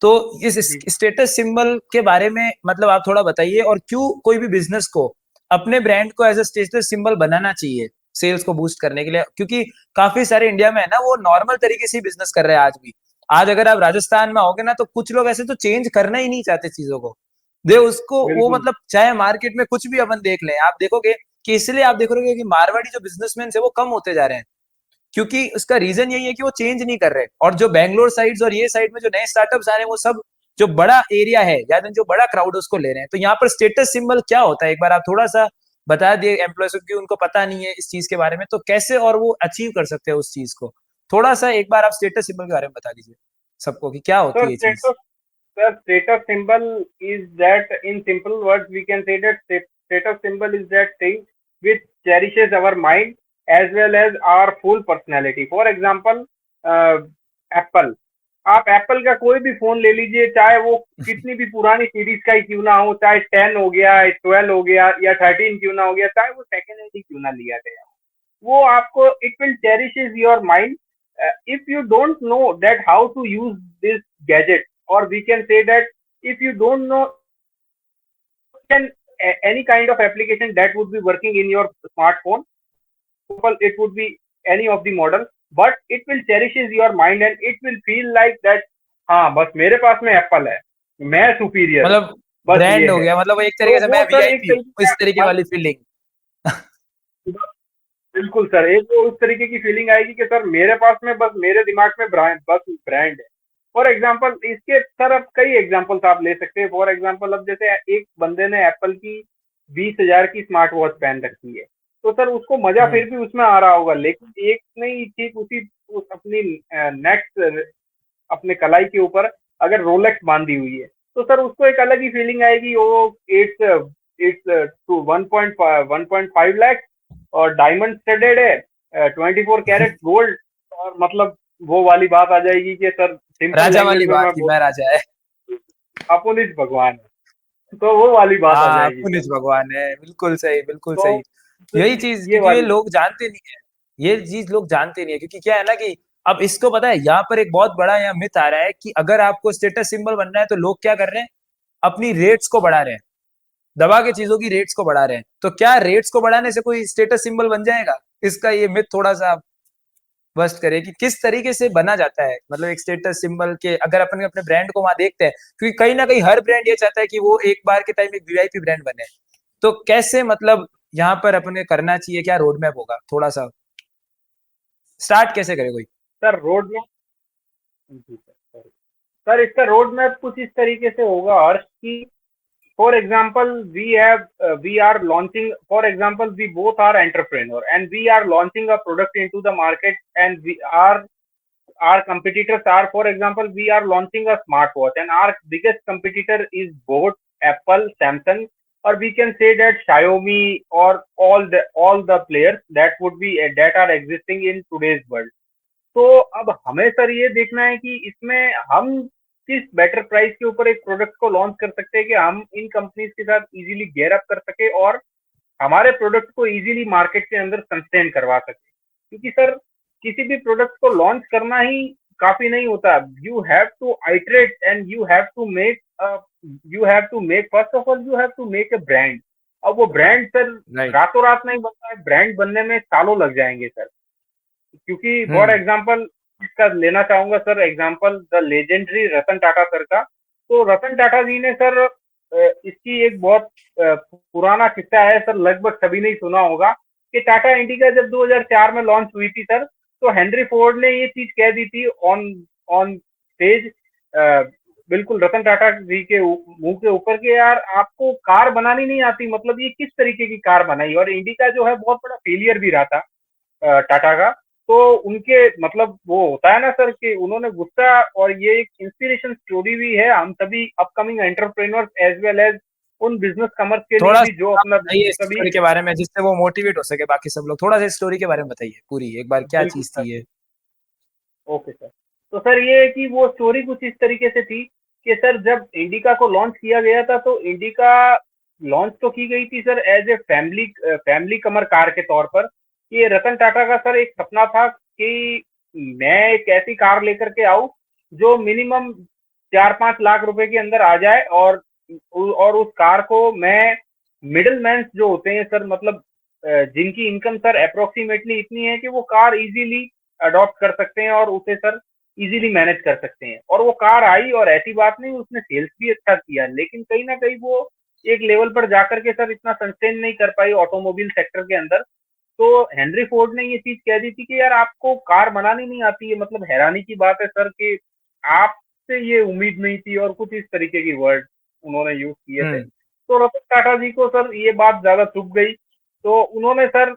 Speaker 1: तो इस
Speaker 2: जी
Speaker 1: स्टेटस सिंबल के बारे में मतलब आप थोड़ा बताइए, और क्यों कोई भी बिजनेस को अपने ब्रांड को एज अ स्टेटस सिंबल बनाना चाहिए सेल्स को बूस्ट करने के लिए, क्योंकि काफी सारे इंडिया में है ना वो नॉर्मल तरीके से बिजनेस कर रहे हैं आज भी। आज अगर आप राजस्थान में आओगे ना तो कुछ लोग ऐसे तो चेंज करना ही नहीं चाहते चीजों को, दे उसको वो
Speaker 2: बिल्कुल
Speaker 1: मतलब चाहे मार्केट में कुछ भी अपन देख लें, आप देखोगे कि इसलिए आप देखोगे कि मारवाड़ी जो बिजनेसमैन है वो कम होते जा रहे हैं, क्योंकि उसका रीजन यही है कि वो चेंज नहीं कर रहे। और जो बैंगलोर साइड्स और ये साइड में जो नए स्टार्टअप्स आ रहे हैं वो सब जो बड़ा एरिया है या जो बड़ा क्राउड है उसको ले रहे हैं। तो यहाँ पर स्टेटस सिंबल क्या होता है, एक बार आप थोड़ा सा बता दिए एम्प्लॉयज को, क्योंकि उनको पता नहीं है इस चीज के बारे में, तो कैसे और वो अचीव कर सकते हैं उस चीज को। थोड़ा सा एक बार आप स्टेटस सिंबल के बारे में बता दीजिए सबको कि क्या होती
Speaker 2: सर।
Speaker 1: है ये चीज।
Speaker 2: Status symbol is that in simple words we can say that status symbol is that thing which cherishes our mind as well as our full personality. For example, Apple, आप एप्पल का कोई भी phone ले लीजिए, चाहे वो कितनी भी पुरानी सीरीज का ही क्यों ना हो, चाहे 10 हो गया, 12 हो गया या 13 क्यों ना हो गया, चाहे वो सेकेंड हैंड ही क्यों ना लिया गया, वो आपको it will cherishes your mind if you don't know that how to use this gadget, or we can say that if you don't know can any kind of application that would be working in your smartphone, it would be any of the model, but it will cherishes your mind and it will feel like that हाँ बस मेरे पास में Apple है, मैं superior,
Speaker 1: मतलब
Speaker 2: बस
Speaker 1: brand
Speaker 2: ये
Speaker 1: हो
Speaker 2: है।
Speaker 1: गया, मतलब वो एक
Speaker 2: तो
Speaker 1: तरीके से
Speaker 2: वो
Speaker 1: मैं
Speaker 2: सर एक
Speaker 1: वीआईपी हूँ,
Speaker 2: तरीके
Speaker 1: इस तरीके
Speaker 2: का
Speaker 1: वाली फीलिंग।
Speaker 2: बिल्कुल सर, एक तो उस तरीके की फीलिंग आएगी कि सर मेरे पास में बस मेरे दिमाग में ब्रांड है। फॉर एग्जाम्पल इसके सर अब कई एग्जाम्पल्स आप ले सकते हैं। फॉर एग्जाम्पल अब जैसे एक बंदे ने एप्पल की 20,000 की स्मार्ट वॉच पहन रखी है, तो सर उसको मजा फिर भी उसमें आ रहा होगा, लेकिन एक नहीं ठीक उसी उस अपनी नेक्स्ट अपने कलाई के ऊपर अगर रोलेक्स बांधी हुई है, तो सर उसको एक अलग ही फीलिंग आएगी। वो इट्स इट्स टू 1.5 लाख और डायमंड स्टडेड है, 24 कैरेट गोल्ड, और मतलब वो वाली बात आ जाएगी कि सर सिंपल
Speaker 1: राजा वाली
Speaker 2: लैंग्वेज में
Speaker 1: बात
Speaker 2: मैं
Speaker 1: की,
Speaker 2: बोल,
Speaker 1: मैं राजा है।
Speaker 2: अपुनिज भगवान है, तो वो वाली बात आ
Speaker 1: हाँ,
Speaker 2: जाएगी सर।
Speaker 1: पुनित भगवान है, बिल्कुल सही, बिल्कुल
Speaker 2: तो
Speaker 1: सही।
Speaker 2: तो
Speaker 1: यही चीज,
Speaker 2: ये
Speaker 1: क्योंकि ये
Speaker 2: वाली
Speaker 1: लोग जानते नहीं है, ये चीज लोग जानते नहीं है, क्योंकि क्या है ना कि अब इसको पता है, यहाँ पर एक बहुत बड़ा यहाँ मिथ आ रहा है कि अगर आपको स्टेटस सिंबल बनना है तो लोग क्या कर रहे हैं, अपनी रेट्स को बढ़ा रहे हैं, दबा के चीजों की रेट्स को बढ़ा रहे हैं। तो क्या रेट्स को बढ़ाने से कोई स्टेटस सिंबल बन जाएगा? इसका ये मिथ थोड़ा सा बस्ट करे कि किस तरीके से बना जाता है, मतलब एक स्टेटस सिंबल के अगर अपन अपने ब्रांड को वहां देखते हैं, क्योंकि कहीं ना कहीं हर ब्रांड ये चाहता है कि वो एक बार के टाइम एक वीआईपी ब्रांड बने। तो कैसे, मतलब यहाँ पर अपने करना चाहिए, क्या रोड मैप होगा, थोड़ा सा स्टार्ट कैसे करे कोई?
Speaker 2: सर रोड मैप, जी सर, सर इसका रोड मैप कुछ इस तरीके से होगा हर्ष की, for example we are launching, for example we both are entrepreneur and we are launching a product into the market, and we are our competitors are, for example we are launching a smartwatch and our biggest competitor is both Apple, Samsung, or we can say that Xiaomi, or all the players that would be that are existing in today's world। तो अब हमें sir ये देखना है कि इसमें हम किस बेटर प्राइस के ऊपर एक प्रोडक्ट को लॉन्च कर सकते हैं कि हम इन कंपनीज के साथ इजीली गेयर अप कर सके और हमारे प्रोडक्ट को इजीली मार्केट के अंदर सस्टेन करवा सके। क्योंकि सर किसी भी प्रोडक्ट को लॉन्च करना ही काफी नहीं होता, you have to iterate and you have to make first of all you have to make a brand. अब वो ब्रांड सर
Speaker 1: राइट।
Speaker 2: रातों रात नहीं बनता है, ब्रांड बनने में सालों लग जाएंगे सर। क्योंकि फॉर एग्जाम्पल इसका लेना चाहूंगा sir example the legendary Ratan Tata sir का। तो रतन टाटा जी ने सर इसकी एक बहुत पुराना किस्सा है सर, लगभग सभी ने ही सुना होगा कि टाटा इंडिका जब 2004 में लॉन्च हुई थी सर, तो हेनरी फोर्ड ने ये चीज कह दी थी ऑन ऑन स्टेज, बिल्कुल रतन टाटा जी के मुंह के ऊपर कि यार आपको कार बनानी नहीं आती, मतलब ये किस तरीके की कार बनाई। और इंडिका जो है बहुत बड़ा फेलियर भी रहा था टाटा का। तो उनके मतलब वो होता है ना सर कि उन्होंने गुस्सा, और ये एक इंस्पिरेशन स्टोरी भी है हम सभी upcoming entrepreneurs as well as उन बिजनेस कमर्स के लिए
Speaker 1: थोड़ा
Speaker 2: भी जो
Speaker 1: सा आप
Speaker 2: अपना
Speaker 1: बताइए इस
Speaker 2: सभी।
Speaker 1: स्टोरी के बारे में, जिससे वो मोटिवेट हो सके बाकी सब लोग। थोड़ा सा स्टोरी के बारे में बताइए पूरी एक बार, क्या
Speaker 2: बिल्कुल
Speaker 1: चीज
Speaker 2: सर,
Speaker 1: थी ये?
Speaker 2: Okay sir. तो सर ये है कि वो स्टोरी कुछ इस तरीके से थी कि सर जब इंडिका को लॉन्च किया गया था, तो इंडिका लॉन्च तो की गई थी सर एज ए फैमिली कमर कार के तौर पर। ये रतन टाटा का सर एक सपना था कि मैं एक ऐसी कार लेकर के आऊं जो मिनिमम 4-5 लाख रुपए के अंदर आ जाए, और उस कार को मैं मिडिल मैन जो होते हैं सर, मतलब जिनकी इनकम सर अप्रोक्सीमेटली इतनी है कि वो कार इजीली अडॉप्ट कर सकते हैं और उसे सर इजीली मैनेज कर सकते हैं। और वो कार आई, और ऐसी बात नहीं उसने सेल्स भी अच्छा किया, लेकिन कहीं ना कहीं वो एक लेवल पर जाकर के सर इतना सस्टेन नहीं कर पाई ऑटोमोबाइल सेक्टर के अंदर। तो हेनरी फोर्ड ने ये चीज कह दी थी कि यार आपको कार बनानी नहीं आती है, मतलब हैरानी की बात है सर कि आपसे ये उम्मीद नहीं थी, और कुछ इस तरीके की वर्ड उन्होंने यूज किए थे।
Speaker 1: हम्म।
Speaker 2: तो रतन टाटा जी को सर ये बात ज्यादा चुभ गई, तो उन्होंने सर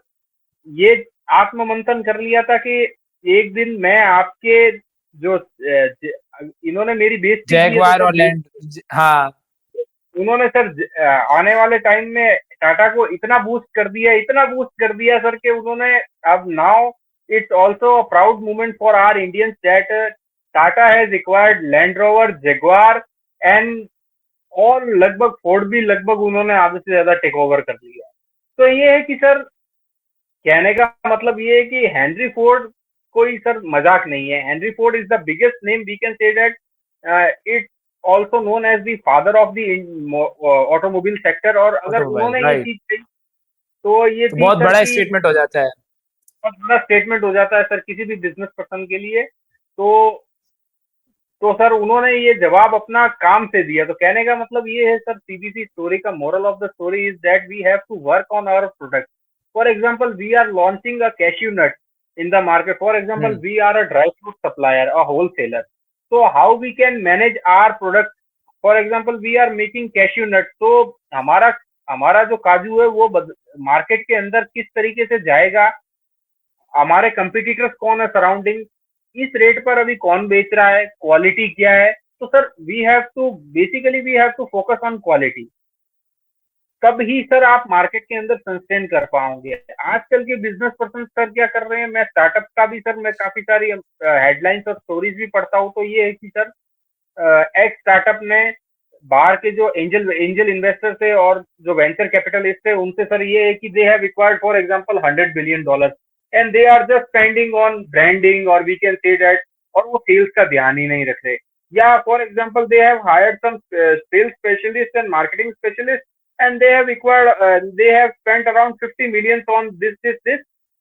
Speaker 2: ये आत्ममंथन कर लिया था कि एक दिन मैं आपके जो इन्होंने मेरी बेइज्जती की है, तो
Speaker 1: जैगवार
Speaker 2: सर
Speaker 1: और लैंड, हाँ।
Speaker 2: उन्होंने सर आने वाले टाइम में टाटा को इतना बूस्ट कर दिया सर कि उन्होंने अब now it's also a proud moment for our Indians that Tata has acquired Land Rover, Jaguar and और लगभग फोर्ड भी लगभग उन्होंने आधे से ज्यादा टेक ओवर कर लिया। तो ये है कि सर कहने का मतलब ये है कि हेनरी फोर्ड कोई सर मजाक नहीं है। Henry Ford is the biggest name, we can say that it also known as the father of the automobile sector. और अगर
Speaker 1: ऑटोमोबाइल,
Speaker 2: उन्होंने ये
Speaker 1: राइट।
Speaker 2: चीज कही तो ये
Speaker 1: तो
Speaker 2: थी
Speaker 1: बहुत
Speaker 2: सर
Speaker 1: बड़ा
Speaker 2: कि
Speaker 1: स्टेटमेंट हो जाता है।
Speaker 2: बहुत बड़ा स्टेटमेंट हो जाता है सर किसी भी बिजनेस पर्सन के लिए। तो सर उन्होंने ये जवाब अपना काम से दिया। तो कहने का मतलब ये है सर, सीधी सी स्टोरी का moral of the story is that we have to work on our product. For example we are launching a cashew nut in the market. For example,
Speaker 1: hmm.
Speaker 2: we are a dry fruit supplier, a wholesaler. So how we can manage our product? For example, we are making cashew nut. तो हमारा हमारा जो काजू है वो market के अंदर किस तरीके से जाएगा, हमारे कंपटीटर्स कौन है सराउंडिंग, इस रेट पर अभी कौन बेच रहा है, क्वालिटी क्या है। तो sir we have to basically we have to focus on quality. तब ही सर आप मार्केट के अंदर सस्टेन कर पाओगे। आजकल के बिजनेस पर्सन सर क्या कर रहे हैं, मैं स्टार्टअप का भी सर मैं काफी सारी हेडलाइंस और स्टोरीज भी पढ़ता हूँ। तो ये है कि सर एक्स स्टार्टअप ने बाहर के जो एंजल एंजल इन्वेस्टर्स थे और जो वेंचर कैपिटलिस्ट थे उनसे सर ये है कि they have acquired for example $100 billion and they are just spending on branding और वी कैन से दैट, और वो सेल्स का ध्यान ही नहीं रख रहे। या for example they have hired some sales specialist and marketing specialist and they have acquired they have spent around 50 millions on this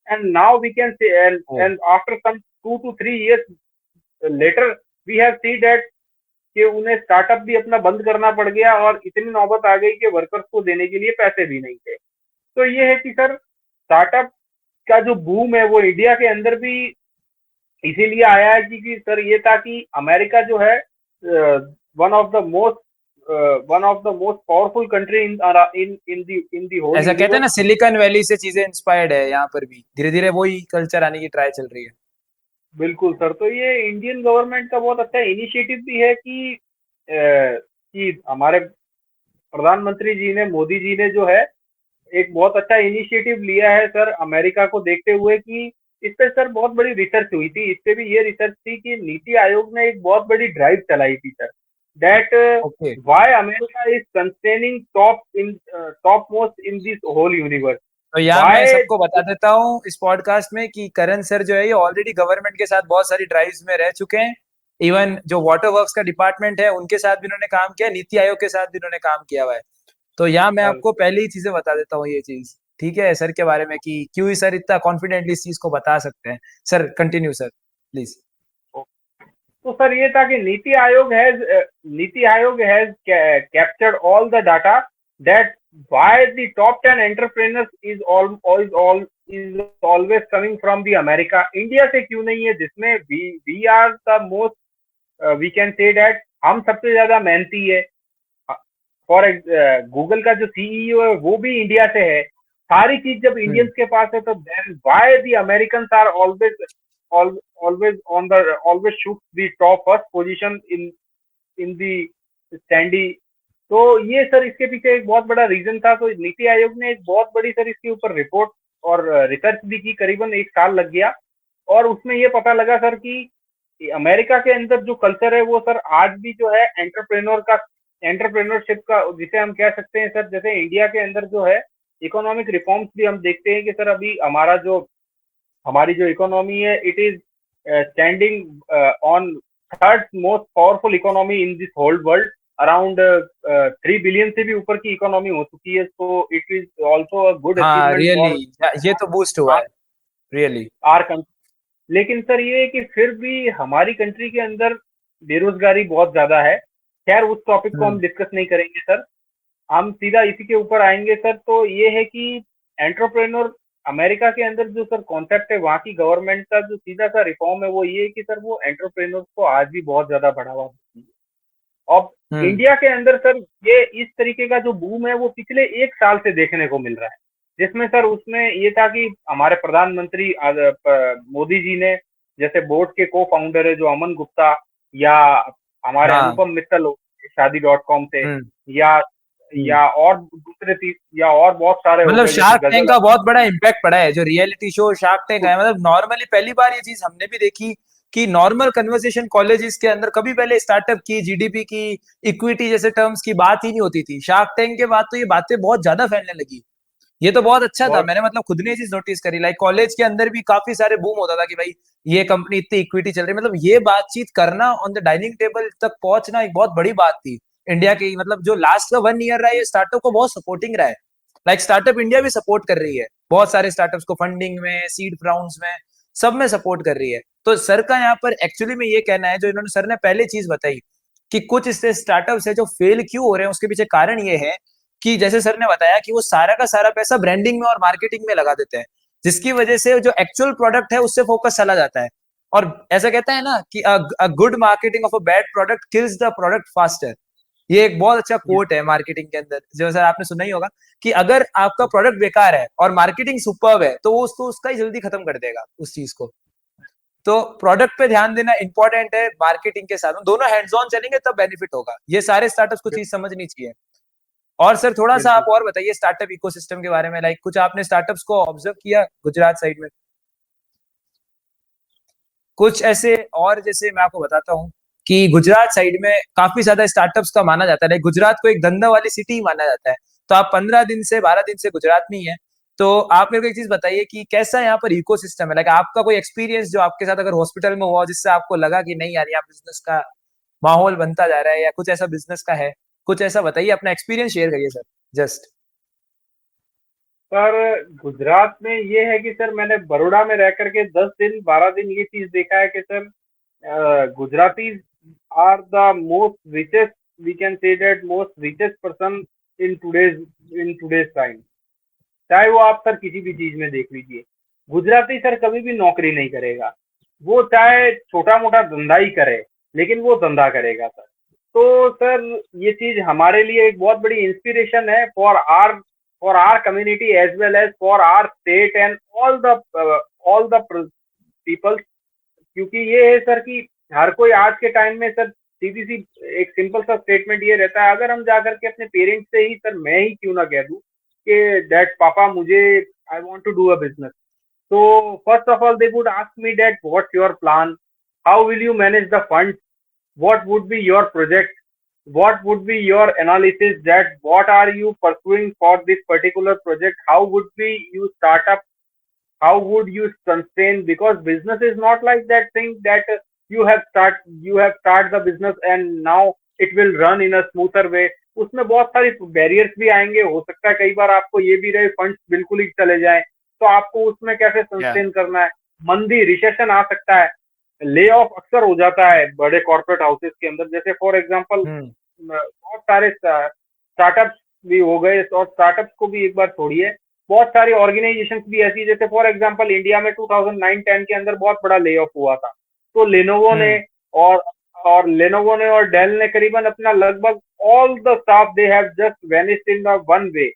Speaker 2: and now we can say
Speaker 1: oh,
Speaker 2: and after some 2 to 3 years later we have seen that कि उन्हें startup भी अपना बंद करना पड़ गया और इतनी नौबत आ गई कि वर्कर्स को देने के लिए पैसे भी नहीं थे। तो ये है कि सर स्टार्टअप का जो बूम है वो इंडिया के अंदर भी इसीलिए आया है क्योंकि सर ये था कि अमेरिका जो है one of the most powerful country in the whole
Speaker 1: ऐसा कहते हैं ना,
Speaker 2: यूनिवर्स।
Speaker 1: सिलिकॉन वैली से चीजें इंस्पायर्ड है, यहाँ पर भी धीरे धीरे वही कल्चर आने की ट्राई चल रही है।
Speaker 2: बिल्कुल सर। तो ये इंडियन गवर्नमेंट का बहुत अच्छा इनिशिएटिव भी है कि हमारे प्रधानमंत्री जी ने, मोदी जी ने जो है एक बहुत अच्छा इनिशिएटिव लिया है सर अमेरिका को देखते हुए कि इस पे सर बहुत बड़ी रिसर्च हुई थी। इस पे भी ये रिसर्च थी कि नीति आयोग ने एक बहुत बड़ी ड्राइव चलाई थी sir that
Speaker 1: okay.
Speaker 2: Why America is constraining top most in this whole universe.
Speaker 1: तो यहाँ मैं
Speaker 2: व्हाई
Speaker 1: सबको बता देता हूँ इस पॉडकास्ट में कि करण सर जो है ये ऑलरेडी गवर्नमेंट के साथ बहुत सारी ड्राइव्स में रह चुके हैं। इवन जो वाटर वर्क्स का डिपार्टमेंट है उनके साथ भी इन्होंने काम किया, नीति आयोग के साथ भी इन्होंने काम किया हुआ है। तो यहाँ मैं आपको पहले ही चीजें बता देता हूँ ये चीज, ठीक है, सर के बारे में कि क्यों सर इतना कॉन्फिडेंटली इस चीज को बता सकते हैं। Sir continue sir please.
Speaker 2: तो सर ये था कि NITI Aayog has captured all the data that why the top 10 entrepreneurs is always coming from the America. India से क्यों नहीं है, जिसमें we are the most we can say that हम सबसे ज्यादा मेहनती है। फॉर गूगल का जो सीईओ है वो भी इंडिया से है। सारी चीज जब इंडियंस के पास है तो then why the American are always shoot the top first position in the स्टैंडी। तो ये सर इसके पीछे एक बहुत बड़ा रीजन था। तो नीति आयोग ने एक बहुत बड़ी सर इसके ऊपर रिपोर्ट और रिसर्च भी की, करीबन 1 साल लग गया। और उसमें ये पता लगा सर कि अमेरिका के अंदर जो कल्चर है वो सर आज भी जो है एंटरप्रेन्योरशिप का, जिसे हम कह सकते हैं सर, जैसे इंडिया के अंदर जो है इकोनॉमिक रिफॉर्म्स भी हम देखते हैं कि सर अभी हमारी जो इकोनॉमी है it is standing on third most powerful economy in this whole world. Around 3 billion से भी ऊपर की इकोनॉमी हो चुकी है। तो it is also a good
Speaker 1: हाँ
Speaker 2: अचीवमेंट
Speaker 1: रियली,
Speaker 2: फॉर
Speaker 1: ये तो बूस्ट हुआ है रियली।
Speaker 2: Our country. लेकिन सर ये है कि फिर भी हमारी कंट्री के अंदर बेरोजगारी बहुत ज्यादा है। खैर उस टॉपिक को हम डिस्कस नहीं करेंगे सर, हम सीधा इसी के ऊपर आएंगे सर। तो ये है कि एंटरप्रेन्योर अमेरिका के अंदर जो सर कॉन्सेप्ट है वहाँ की गवर्नमेंट का जो सीधा सा रिफॉर्म है वो ये है कि सर वो एंटरप्रेन्योर्स को आज भी बहुत ज्यादा बढ़ावा देती है। अब इंडिया के अंदर सर ये इस तरीके का जो बूम है वो पिछले 1 साल से देखने को मिल रहा है, जिसमें सर उसमें ये था कि हमारे प्रधानमंत्री मोदी जी ने, जैसे बोर्ड के को फाउंडर है जो अमन गुप्ता, या हमारे
Speaker 1: हाँ।
Speaker 2: अनुपम मित्तल शादी.com से, या या और दूसरे या और बहुत सारे हो
Speaker 1: मतलब
Speaker 2: गए जैसे
Speaker 1: शार्क टैंक
Speaker 2: गजल।
Speaker 1: का बहुत बड़ा इम्पैक्ट पड़ा है जो रियलिटी शो शार्क टैंक है। मतलब नॉर्मली पहली बार ये चीज हमने भी देखी कि नॉर्मल कन्वर्सेशन कॉलेजेस के अंदर कभी पहले स्टार्टअप की, जीडीपी की, इक्विटी जैसे टर्म्स की बात ही नहीं होती थी। शार्क टैंक के बाद तो ये बातें बहुत ज्यादा फैलने लगी। ये तो बहुत अच्छा था।
Speaker 2: बहुत
Speaker 1: मैंने मतलब खुद ने ये चीज नोटिस करी। लाइक कॉलेज के अंदर भी काफी सारे बूम होता था कि भाई ये कंपनी इतनी इक्विटी चल रही है। मतलब ये बातचीत करना, ऑन द डाइनिंग टेबल तक पहुंचना एक बहुत बड़ी बात थी इंडिया की। मतलब जो लास्ट का 1 ईयर रहा है ये स्टार्टअप को बहुत सपोर्टिंग रहा है। लाइक स्टार्टअप इंडिया भी सपोर्ट कर रही है बहुत सारे स्टार्टअप्स को, फंडिंग में, सीड राउंड्स में, सब में सपोर्ट कर रही है। तो सर का यहाँ पर एक्चुअली में ये कहना है, जो इन्होंने सर ने पहले चीज बताई कि कुछ इससे स्टार्टअप्स है जो फेल क्यों हो रहे हैं, उसके पीछे कारण ये है कि जैसे सर ने बताया कि वो सारा का सारा पैसा ब्रांडिंग में और मार्केटिंग में लगा देते हैं, जिसकी वजह से जो एक्चुअल प्रोडक्ट है उससे फोकस चला जाता है। और ऐसा कहता है ना कि good marketing of a bad product kills the product faster. ये एक बहुत अच्छा कोट है मार्केटिंग के अंदर, जो सर आपने सुना ही होगा कि अगर आपका प्रोडक्ट बेकार है और मार्केटिंग सुपर्ब है तो वो उसको उसका ही जल्दी खत्म कर देगा उस चीज को। तो प्रोडक्ट पे ध्यान देना इंपॉर्टेंट है, मार्केटिंग के साथ दोनों हैंड्स ऑन चलेंगे तब बेनिफिट होगा। ये सारे स्टार्टअप्स को चीज समझनी चाहिए। और सर थोड़ा सा आप
Speaker 2: बिल्कुल।
Speaker 1: और बताइए स्टार्टअप इकोसिस्टम के बारे में। लाइक कुछ आपने स्टार्टअप्स को ऑब्जर्व किया गुजरात साइड में? कुछ ऐसे और जैसे मैं आपको बताता हूँ कि गुजरात साइड में काफी ज्यादा स्टार्टअप्स का माना जाता है। लाइक गुजरात को एक धंधा वाली सिटी ही माना जाता है। तो आप 15 दिन से 12 दिन से गुजरात में ही है। तो आप मेरे को एक चीज बताइए कि कैसा यहाँ पर इकोसिस्टम है। लाइक आपका कोई एक्सपीरियंस जो आपके साथ अगर हॉस्पिटल में हुआ जिससे आपको लगा कि नहीं यार यहाँ बिजनेस का माहौल बनता जा रहा है, या कुछ ऐसा बिजनेस का है, कुछ ऐसा बताइए, अपना एक्सपीरियंस शेयर करिए सर जस्ट।
Speaker 2: पर गुजरात में ये है कि सर मैंने बड़ौदा में रह करके 10 दिन 12 दिन ये चीज देखा है कि sir Gujaratis are the most richest, we can say that most richest person in today's time. चाहे वो आप सर किसी भी चीज में देख लीजिए, गुजराती सर कभी भी नौकरी नहीं करेगा। वो चाहे छोटा मोटा धंधा ही करे, लेकिन वो धंधा करेगा सर। तो सर ये चीज हमारे लिए एक बहुत बड़ी इंस्पिरेशन है for our community as well as for our state and all the peoples. क्योंकि ये है सर कि हर कोई आज के टाइम में सर सीधी सी एक सिंपल सा स्टेटमेंट ये रहता है, अगर हम जाकर के अपने पेरेंट्स से ही सर मैं ही क्यों ना कह दूं कि डैड पापा मुझे I want to do a business, तो first of all they would ask me dad what's your plan, how will you manage the fund, what would be your project, what would be your analysis, that what are you pursuing for this particular project, how would be you start up, how would you sustain, because business is not like that thing that you have start the business and now it will run in a smoother way। उसमें बहुत सारी barriers भी आएंगे, हो सकता है कई बार आपको ये भी रहे फंड्स बिल्कुल ही चले जाए, तो आपको उसमें कैसे
Speaker 1: या
Speaker 2: सस्टेन करना है। मंदी रिसेशन आ सकता है, ले ऑफ अक्सर हो जाता है बड़े कॉर्पोरेट हाउसेस के अंदर। जैसे फॉर एग्जांपल
Speaker 1: हम्म
Speaker 2: बहुत सारे स्टार्टअप्स भी हो गए, और स्टार्टअप्स को भी एक बार छोड़िए, बहुत सारी ऑर्गेनाइजेशंस भी ऐसी, जैसे फॉर एग्जांपल इंडिया में 2009-10 के अंदर बहुत बड़ा ले ऑफ हुआ था। तो लेनोवो ने
Speaker 1: हम्म
Speaker 2: और लेनोवो ने और डेल ने करीबन अपना लगभग all the staff they have just vanished in the one way,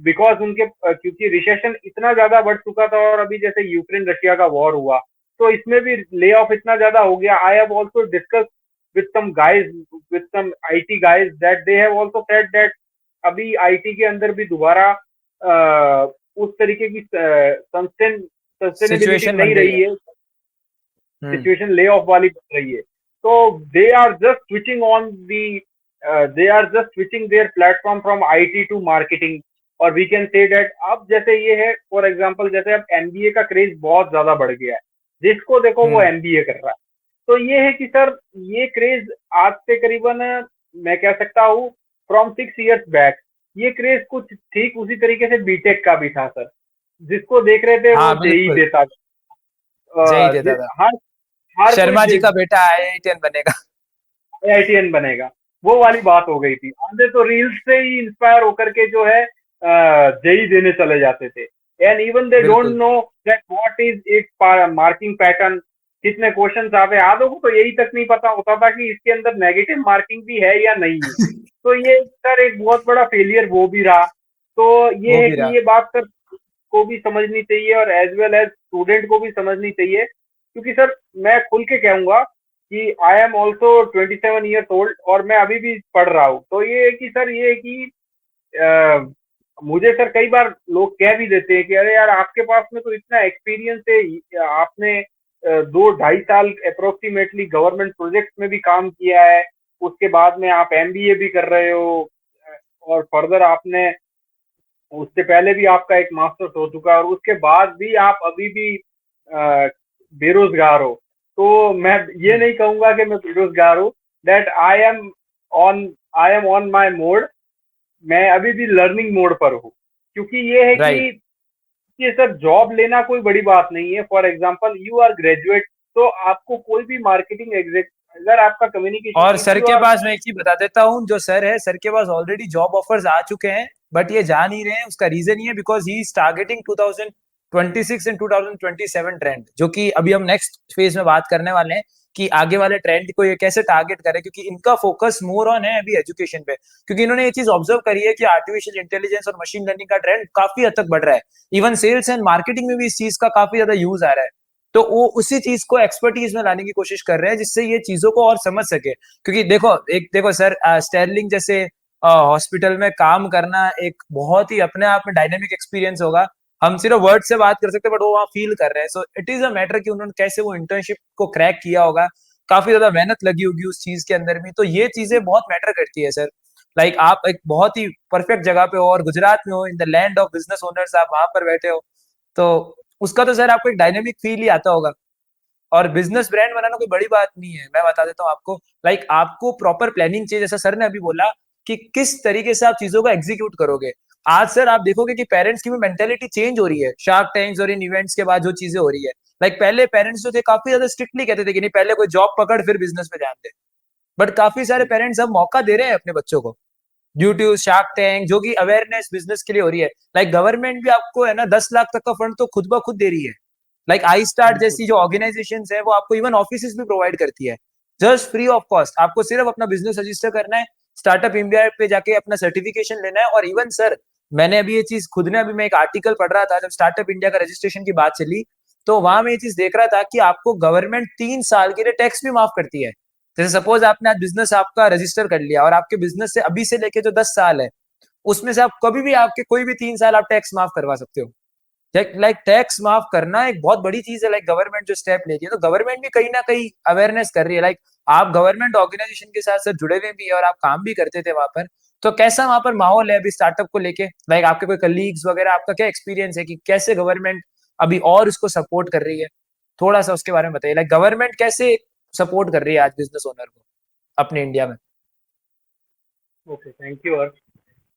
Speaker 2: because उनके क्योंकि रिसेशन इतना ज्यादा बढ़ चुका था। और अभी जैसे यूक्रेन रशिया का वॉर हुआ तो इसमें भी ले ऑफ इतना ज्यादा हो गया। I have also discuss with some guys, with some IT guys, that they have also said that अभी IT के अंदर भी दोबारा उस तरीके की सस्टेनेबिलिटी
Speaker 1: सिचुएशन बन
Speaker 2: नहीं
Speaker 1: रही
Speaker 2: रही
Speaker 1: है।
Speaker 2: है,
Speaker 1: हम्म
Speaker 2: सिचुएशन ले ऑफ वाली बन रही है। तो they are just switching on the they are just switching their platform from IT to marketing. और वी कैन से दैट अब जैसे ये है फॉर एग्जांपल, जैसे अब MBA का क्रेज बहुत ज्यादा बढ़ गया है, जिसको देखो वो
Speaker 1: हम्म
Speaker 2: MBA कर रहा है। तो ये है कि सर ये क्रेज आज से करीबन मैं कह सकता हूँ फ्रॉम 6 इयर्स बैक, ये क्रेज कुछ ठीक उसी तरीके से बीटेक का भी था सर। जिसको देख रहे थे वो
Speaker 1: हाँ
Speaker 2: जेई
Speaker 1: बिल्कुल,
Speaker 2: देता
Speaker 1: जय देता था।
Speaker 2: हर हर कोई
Speaker 1: शर्मा जी का बेटा आईआईटीएन बनेगा।
Speaker 2: IITN बनेगा, वो वाली बात हो गई थी। आधे तो रील्स से ही इंस्पायर होकर के जो है जेई देने चले जाते थे। एंड इवन दे डोंट
Speaker 1: बिल्कुल
Speaker 2: know that what is it marking pattern, कितने क्वेश्चन आते हैं। आधों को तो यही तक नहीं पता होता था कि इसके अंदर नेगेटिव मार्किंग भी है या नहीं है। तो ये सर एक बहुत बड़ा फेलियर वो भी रहा। तो ये
Speaker 1: वो
Speaker 2: है
Speaker 1: भी
Speaker 2: कि
Speaker 1: रहा।
Speaker 2: ये बात सर को भी समझनी चाहिए और एज वेल एज स्टूडेंट को भी समझनी चाहिए। क्योंकि सर मैं खुल के कहूंगा कि I am also 27 years old और मैं अभी भी पढ़ रहा हूँ। तो ये है कि सर ये है कि मुझे सर कई बार लोग कह भी देते हैं कि अरे यार आपके पास में तो इतना एक्सपीरियंस है, आपने 2-2.5 साल अप्रोक्सीमेटली गवर्नमेंट प्रोजेक्ट में भी काम किया है, उसके बाद में आप एमबीए भी कर रहे हो, और फर्दर आपने उससे पहले भी आपका एक मास्टर्स हो चुका है और उसके बाद भी आप अभी भी बेरोजगार हो। तो मैं ये नहीं कहूंगा कि मैं बेरोजगार हूँ, that on I am on my mode. मैं अभी भी लर्निंग मोड पर हूँ, क्योंकि ये है कि
Speaker 1: राइट।
Speaker 2: ये सर जॉब लेना कोई बड़ी बात नहीं है। For example you are graduate, तो आपको कोई भी मार्केटिंग एग्जेक्ट, अगर आपका कम्युनिकेशन,
Speaker 1: और
Speaker 2: इफ
Speaker 1: सर
Speaker 2: यू
Speaker 1: के
Speaker 2: आर,
Speaker 1: पास मैं एक चीज बता देता हूँ, जो सर है सर के पास ऑलरेडी जॉब ऑफर्स आ चुके हैं, बट ये जा नहीं रहे हैं। उसका रीजन ये है because he is targeting 2026 and 2027 trend, जो कि अभी हम नेक्स्ट फेज में बात करने वाले हैं कि आगे वाले ट्रेंड को ये कैसे टारगेट करें, क्योंकि इनका फोकस मोर ऑन है अभी एजुकेशन पे। क्योंकि इन्होंने ये चीज ऑब्जर्व करी है कि आर्टिफिशियल इंटेलिजेंस और मशीन लर्निंग का ट्रेंड काफी हद तक बढ़ रहा है। इवन सेल्स एंड मार्केटिंग में भी इस चीज का काफी ज्यादा यूज आ रहा है। तो वो उसी चीज को एक्सपर्टीज में लाने की कोशिश कर रहे हैं, जिससे ये चीजों को और समझ सके। क्योंकि देखो सर, स्टर्लिंग जैसे हॉस्पिटल में काम करना एक बहुत ही अपने आप में डायनेमिक एक्सपीरियंस होगा। हम सिर्फ वर्ड से बात कर सकते हैं, बट वो वहाँ फील कर रहे हैं। So it is a matter कि उन्होंने कैसे वो इंटर्नशिप को क्रैक किया होगा, काफी ज्यादा मेहनत लगी होगी उस चीज के अंदर भी। तो ये चीजें बहुत मैटर करती है सर। लाइक आप एक बहुत ही परफेक्ट जगह पे हो और गुजरात में हो, in the land of business owners, आप वहां पर बैठे हो, तो उसका तो सर आपको एक डायनेमिक फील ही आता होगा। और बिजनेस ब्रांड बनाना कोई बड़ी बात नहीं है, मैं बता देता हूँ आपको। लाइक आपको प्रॉपर प्लानिंग चाहिए, जैसा सर ने अभी बोला कि किस तरीके से आप चीजों को एग्जीक्यूट करोगे। आज सर आप देखोगे कि पेरेंट्स की भी मेंटेलिटी चेंज हो रही है शार्क टैंक्स और इन इवेंट्स के बाद जो चीजें हो रही है। लाइक पहले पेरेंट्स जो थे काफी ज्यादा स्ट्रिक्टली कहते थे कि नहीं, पहले कोई जॉब पकड़ फिर बिजनेस में ध्यान दे। बट काफी सारे पेरेंट्स अब मौका दे रहे हैं अपने बच्चों को, ड्यू टू शार्क टैंक, जो कि अवेयरनेस बिजनेस के लिए हो रही है। लाइक गवर्नमेंट भी आपको है ना 10 लाख तक का फंड तो खुद ब खुद दे रही है। लाइक आई स्टार्ट
Speaker 2: बिल्कुल
Speaker 1: जैसी जो ऑर्गेनाइजेशन है, वो आपको इवन ऑफिस भी प्रोवाइड करती है, जस्ट फ्री ऑफ कॉस्ट। आपको सिर्फ अपना बिजनेस रजिस्टर करना है, स्टार्टअप इंडिया पे जाके अपना सर्टिफिकेशन लेना है। और इवन सर, मैंने अभी ये चीज खुद ने, अभी मैं एक आर्टिकल पढ़ रहा था जब स्टार्टअप इंडिया का रजिस्ट्रेशन की बात चली, तो वहां मैं ये चीज देख रहा था कि आपको गवर्नमेंट 3 साल के लिए टैक्स भी माफ करती है। जैसे सपोज आपने आज बिजनेस आपका रजिस्टर कर लिया, और आपके बिजनेस से अभी से लेके जो 10 साल है, उसमें से आप कभी भी आपके कोई भी 3 साल आप टैक्स माफ करवा सकते हो। लाइक टैक्स माफ करना एक बहुत बड़ी चीज है। लाइक गवर्नमेंट जो स्टेप लेती है, तो गवर्नमेंट भी कहीं ना कहीं अवेयरनेस कर रही है। लाइक आप गवर्नमेंट ऑर्गेनाइजेशन के साथ साथ जुड़े हुए भी है और आप काम भी करते थे वहां पर। तो कैसा वहां पर माहौल है अभी स्टार्टअप को लेके? लाइक आपके कोई कलीग्स वगैरह, आपका क्या एक्सपीरियंस है कि कैसे गवर्नमेंट अभी और इसको सपोर्ट कर रही है? थोड़ा सा उसके बारे में बताइए। लाइक गवर्नमेंट कैसे सपोर्ट कर रही है आज बिजनेस ओनर को अपने इंडिया में?
Speaker 2: Okay, thank you Harsh.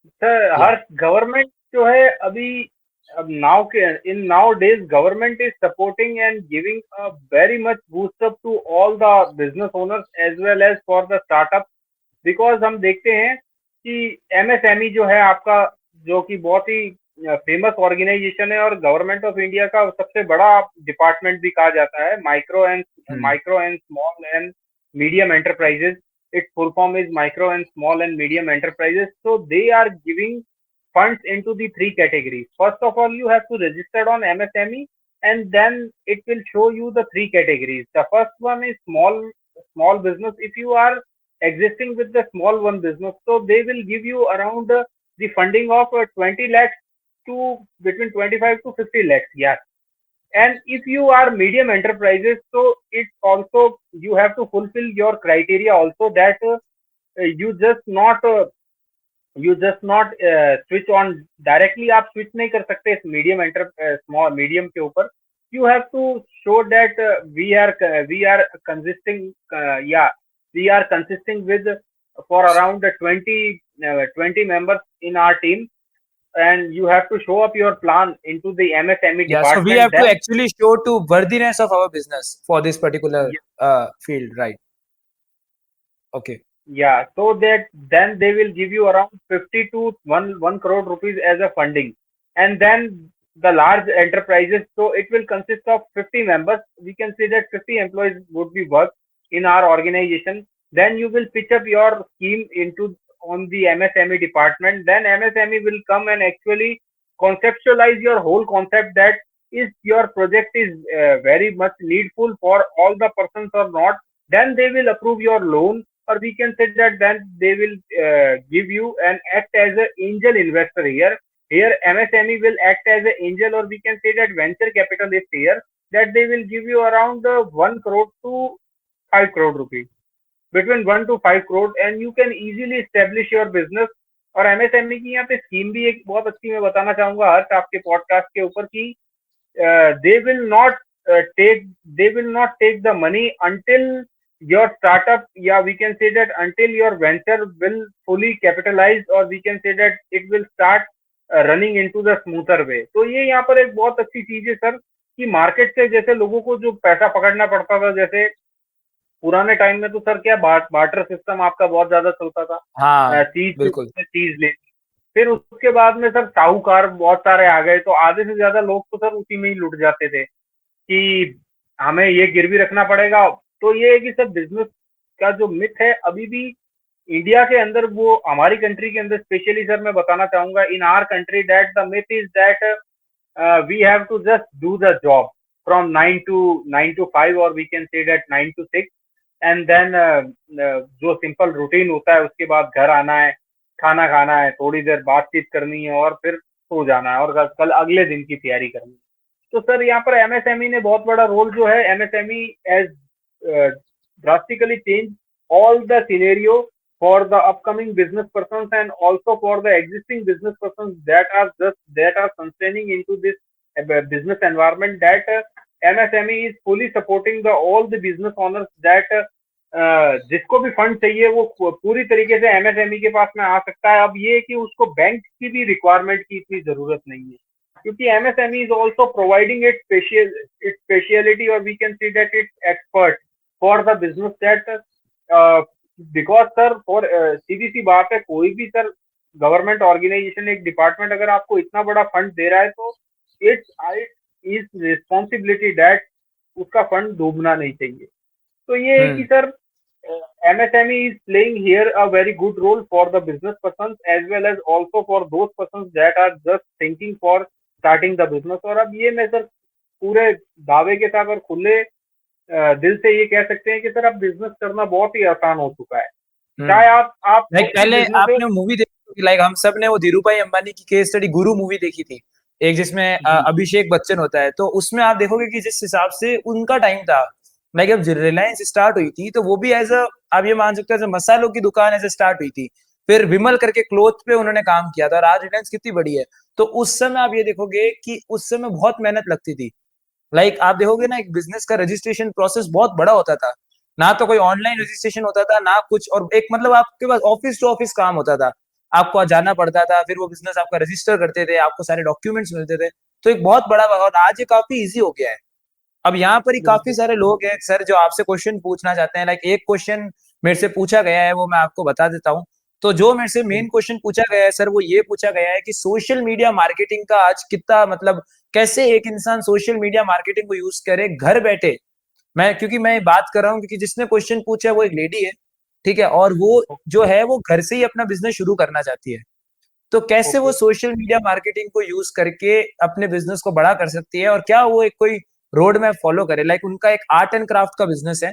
Speaker 2: Sir
Speaker 1: या
Speaker 2: हर गवर्नमेंट जो है अभी, अब नाउ के in nowadays government is supporting and giving a very much boost up to all the business owners as well as for the startup. Because हम देखते हैं कि एमएसएमई जो है आपका, जो कि बहुत ही फेमस ऑर्गेनाइजेशन है और गवर्नमेंट ऑफ इंडिया का सबसे बड़ा डिपार्टमेंट भी कहा जाता है,
Speaker 1: hmm
Speaker 2: micro and small and medium enterprises. its full form is micro and small and medium enterprises. So they are giving funds into the three categories. First of all, you have to register on MSME, and then it will show you the three categories. The first one is small business. If you are existing with the small one business, so they will give you around the funding of 20 lakhs to between 25 to 50 lakhs. Yeah. And if you are medium enterprises, so it's also, you have to fulfill your criteria also, that you just not switch on directly, आप switch नहीं कर सकते medium small medium के ऊपर। you have to show that we are consisting, yeah, we are consisting with for around 20 members in our team, and you have to show up your plan into the MSME
Speaker 1: Yeah, so we
Speaker 2: department.
Speaker 1: have to
Speaker 2: Then
Speaker 1: actually show to worthiness of our business for this particular field, right? Okay.
Speaker 2: yeah, so that then they will give you around 50 to 1 crore rupees as a funding. And then the large enterprises, so it will consist of 50 members. We can say that 50 employees would be work in our organization. Then you will pitch up your scheme into on the MSME department. Then MSME will come and actually conceptualize your whole concept, that is your project is very much needful for all the persons or not. Then they will approve your loan, or we can say that then they will give you and act as an angel investor here. Here MSME will act as an angel, or we can say that venture capitalist here, that they will give you around 1 crore to 5 crore rupees, between 1 to 5 crore, and you can easily establish your business. और MSME की यहाँ पे scheme भी एक बहुत अच्छी मैं बताना चाहूंगा हर्ष आपके पॉडकास्ट के ऊपर की they will not they will not take the money until your startup, yeah, we can say that until your venture will fully capitalize, or we can say that it will start running into the smoother way. तो ये यहाँ पर एक बहुत अच्छी चीज है sir कि मार्केट से जैसे लोगों को जो पैसा पकड़ना पड़ता था, जैसे पुराने टाइम में तो सर क्या बार्टर सिस्टम आपका बहुत ज्यादा चलता था।
Speaker 1: हाँ
Speaker 2: चीज
Speaker 1: बिल्कुल।
Speaker 2: चीज ले, फिर उसके बाद में सर साहूकार बहुत सारे आ गए, तो आधे से ज्यादा लोग तो सर उसी में ही लुट जाते थे कि हमें ये गिरवी रखना पड़ेगा। तो ये है कि सर बिजनेस का जो मिथ है अभी भी इंडिया के अंदर, वो हमारी कंट्री के अंदर स्पेशली सर मैं बताना चाहूंगा, in our country that the myth is that we have to just do the job from 9 to 5, और we can say that 9 to 6, and then जो सिंपल रूटीन होता है उसके बाद घर आना है, खाना खाना है, थोड़ी देर बातचीत करनी है और फिर सो जाना है और कल अगले दिन की तैयारी करनी है। तो सर यहाँ पर एमएसएमई ने बहुत बड़ा रोल जो है, MSME as drastically change all the scenario for the upcoming business persons and also for the existing business persons that are sustaining into this business environment, that MSME is fully supporting the all the business owners that जिसको भी fund चाहिए वो पूरी तरीके से MSME के पास में आ सकता है। अब ये कि उसको बैंक की भी रिक्वायरमेंट की इतनी जरूरत नहीं है, क्योंकि MSME is also providing it speciality, और we can see that it's expert for the business that because sir for सीधी सी बात है, कोई भी सर गवर्नमेंट ऑर्गेनाइजेशन, एक डिपार्टमेंट अगर आपको इतना बड़ा फंड दे रहा है तो इट्स इज रिस्पॉन्सिबिलिटी दैट उसका फंड डूबना नहीं चाहिए। तो ये है कि sir MSME is playing here a very good role for the business persons as well as also for those persons that are just thinking for starting the business। और अब ये मैं सर पूरे दावे के साथ और खुले दिल से ये कह सकते हैं कि सर अब बिजनेस करना बहुत ही आसान हो चुका है। चाहे आप
Speaker 1: पहले आपने मूवी देखी, लाइक हम सब ने वो धीरूभाई अंबानी की केस स्टडी गुरु मूवी देखी थी, एक जिसमें अभिषेक बच्चन होता है, तो उसमें आप देखोगे कि जिस हिसाब से उनका टाइम था, लाइक जब रिलायंस स्टार्ट हुई थी तो वो भी एज अ, आप ये मान सकते हैं मसालों की दुकान ऐसे स्टार्ट हुई थी, फिर विमल करके क्लोथ पे उन्होंने काम किया था, और आज रिलायंस कितनी बड़ी है। तो उस समय आप ये देखोगे कि उस समय बहुत मेहनत लगती थी। लाइक आप देखोगे ना, एक बिजनेस का रजिस्ट्रेशन प्रोसेस बहुत बड़ा होता था, ना तो कोई ऑनलाइन रजिस्ट्रेशन होता था ना कुछ, और एक मतलब आपके पास ऑफिस टू ऑफिस काम होता था, आपको जाना पड़ता था, फिर वो बिजनेस आपका रजिस्टर करते थे, आपको सारे डॉक्यूमेंट्स मिलते थे, तो एक बहुत बड़ा, और आज ये काफी इजी हो गया है। अब यहाँ पर ही काफी सारे लोग हैं सर जो आपसे क्वेश्चन पूछना चाहते हैं, लाइक एक क्वेश्चन मेरे से पूछा गया है वो मैं आपको बता देता हूँ। तो जो मेरे से मेन क्वेश्चन पूछा गया है सर, वो ये पूछा गया है कि सोशल मीडिया मार्केटिंग का आज कितना मतलब, कैसे एक इंसान सोशल मीडिया मार्केटिंग को यूज करे घर बैठे। क्योंकि मैं बात कर रहा हूँ क्योंकि जिसने क्वेश्चन पूछा है वो एक लेडी है, ठीक है, और वो जो है वो घर से ही अपना बिजनेस शुरू करना चाहती है। तो कैसे वो सोशल मीडिया मार्केटिंग को यूज करके अपने बिजनेस को बड़ा कर सकती है, और क्या वो एक कोई रोड मैप फॉलो करे, लाइक उनका एक आर्ट एंड क्राफ्ट का बिजनेस है,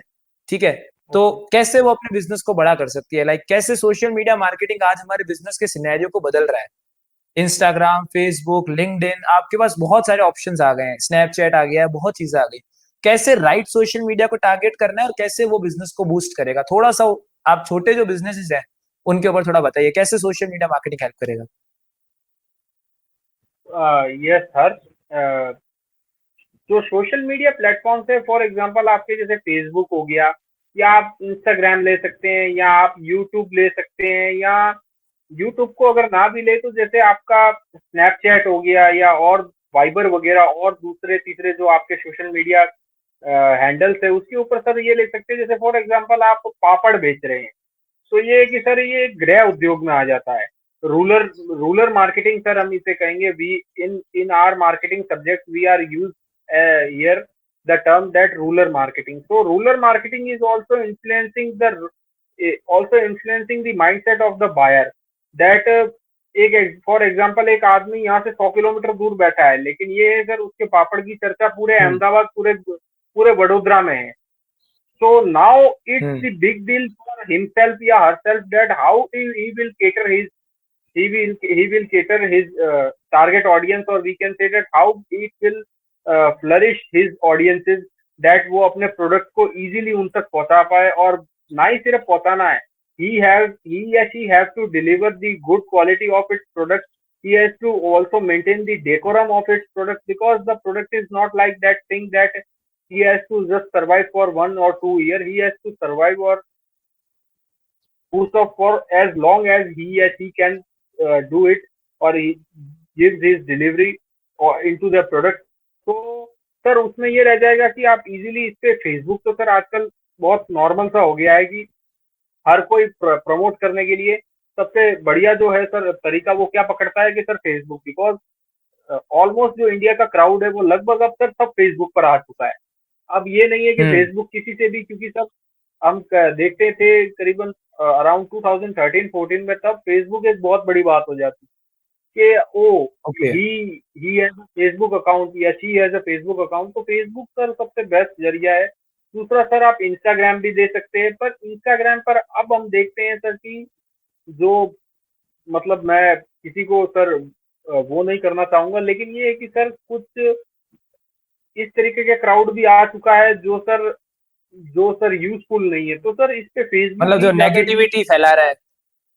Speaker 1: ठीक है, तो कैसे वो अपने बिजनेस को बड़ा कर सकती है, लाइक कैसे सोशल मीडिया मार्केटिंग आज हमारे बिजनेस के सिनेरियो को बदल रहा है। इंस्टाग्राम, फेसबुक, लिंक्डइन, आपके पास बहुत सारे ऑप्शंस आ गए हैं, स्नैपचैट आ गया है, बहुत चीजें आ गई। कैसे राइट सोशल मीडिया को टारगेट करना है और कैसे वो बिजनेस को बूस्ट करेगा, थोड़ा सा आप छोटे जो बिजनेसेस हैं उनके ऊपर थोड़ा बताइए, कैसे सोशल मीडिया मार्केटिंग हेल्प करेगा।
Speaker 2: यस सर, जो सोशल मीडिया प्लेटफॉर्म है, फॉर एग्जांपल आपके जैसे फेसबुक हो गया, या आप इंस्टाग्राम ले सकते हैं, या आप यूट्यूब ले सकते हैं, या यूट्यूब को अगर ना भी ले तो जैसे आपका स्नैपचैट हो गया, या और वाइबर वगैरह और दूसरे तीसरे जो आपके सोशल मीडिया हैंडल्स है, उसके ऊपर सर ये ले सकते हैं। जैसे फॉर एग्जांपल आप पापड़ बेच रहे हैं, तो ये है कि सर ये गृह उद्योग में आ जाता है। रूरल मार्केटिंग सर हम इसे कहेंगे। We in our marketing subject we are use here the term that rural marketing. So rural marketing is also influencing the mindset of the buyer, that एक फॉर एग्जांपल एक आदमी यहाँ से 100 kilometre दूर बैठा है, लेकिन ये है सर उसके पापड़ की चर्चा पूरे अहमदाबाद, पूरे वडोदरा में है। So now it's the big deal for himself या herself that how he will cater his he will cater his target audience, or we can say that how it will flourish his audiences, that वो अपने product को easily उन तक पहुंचा पाए, और ना ही सिर्फ पहुंचाना है, he या she have to deliver the good quality of its product. He has to also maintain the decorum of its product, because the product is not like that thing that he has to just survive for 1 or 2 years. He has to survive or boost up for as long as he or she can do it, or he gives his delivery or into the product. तो sir उसमें ये रह जाएगा कि आप easily इस पे Facebook, तो सर आजकल बहुत नॉर्मल सा हो गया है कि हर कोई प्रमोट करने के लिए सबसे बढ़िया जो है सर तरीका वो क्या पकड़ता है कि सर फेसबुक, बिकॉज ऑलमोस्ट जो इंडिया का क्राउड है वो लगभग अब सर सब फेसबुक पर आ चुका है. अब ये नहीं है कि फेसबुक किसी से भी, क्योंकि सब हम देखते थे करीबन अराउंड 2013-14 में, तब फेसबुक एक बहुत बड़ी बात हो जाती कि oh he has a Facebook account या she has a Facebook account. तो फेसबुक सर सबसे बेस्ट जरिया है. दूसरा सर आप इंस्टाग्राम भी दे सकते हैं, पर इंस्टाग्राम पर अब हम देखते हैं सर कि जो मतलब मैं किसी को सर वो नहीं करना चाहूंगा, लेकिन ये है कि सर कुछ इस तरीके के क्राउड भी आ चुका है जो सर यूजफुल नहीं है. तो सर इस पे फेसबुक
Speaker 1: मतलब जो नेगेटिविटी फैला रहा है,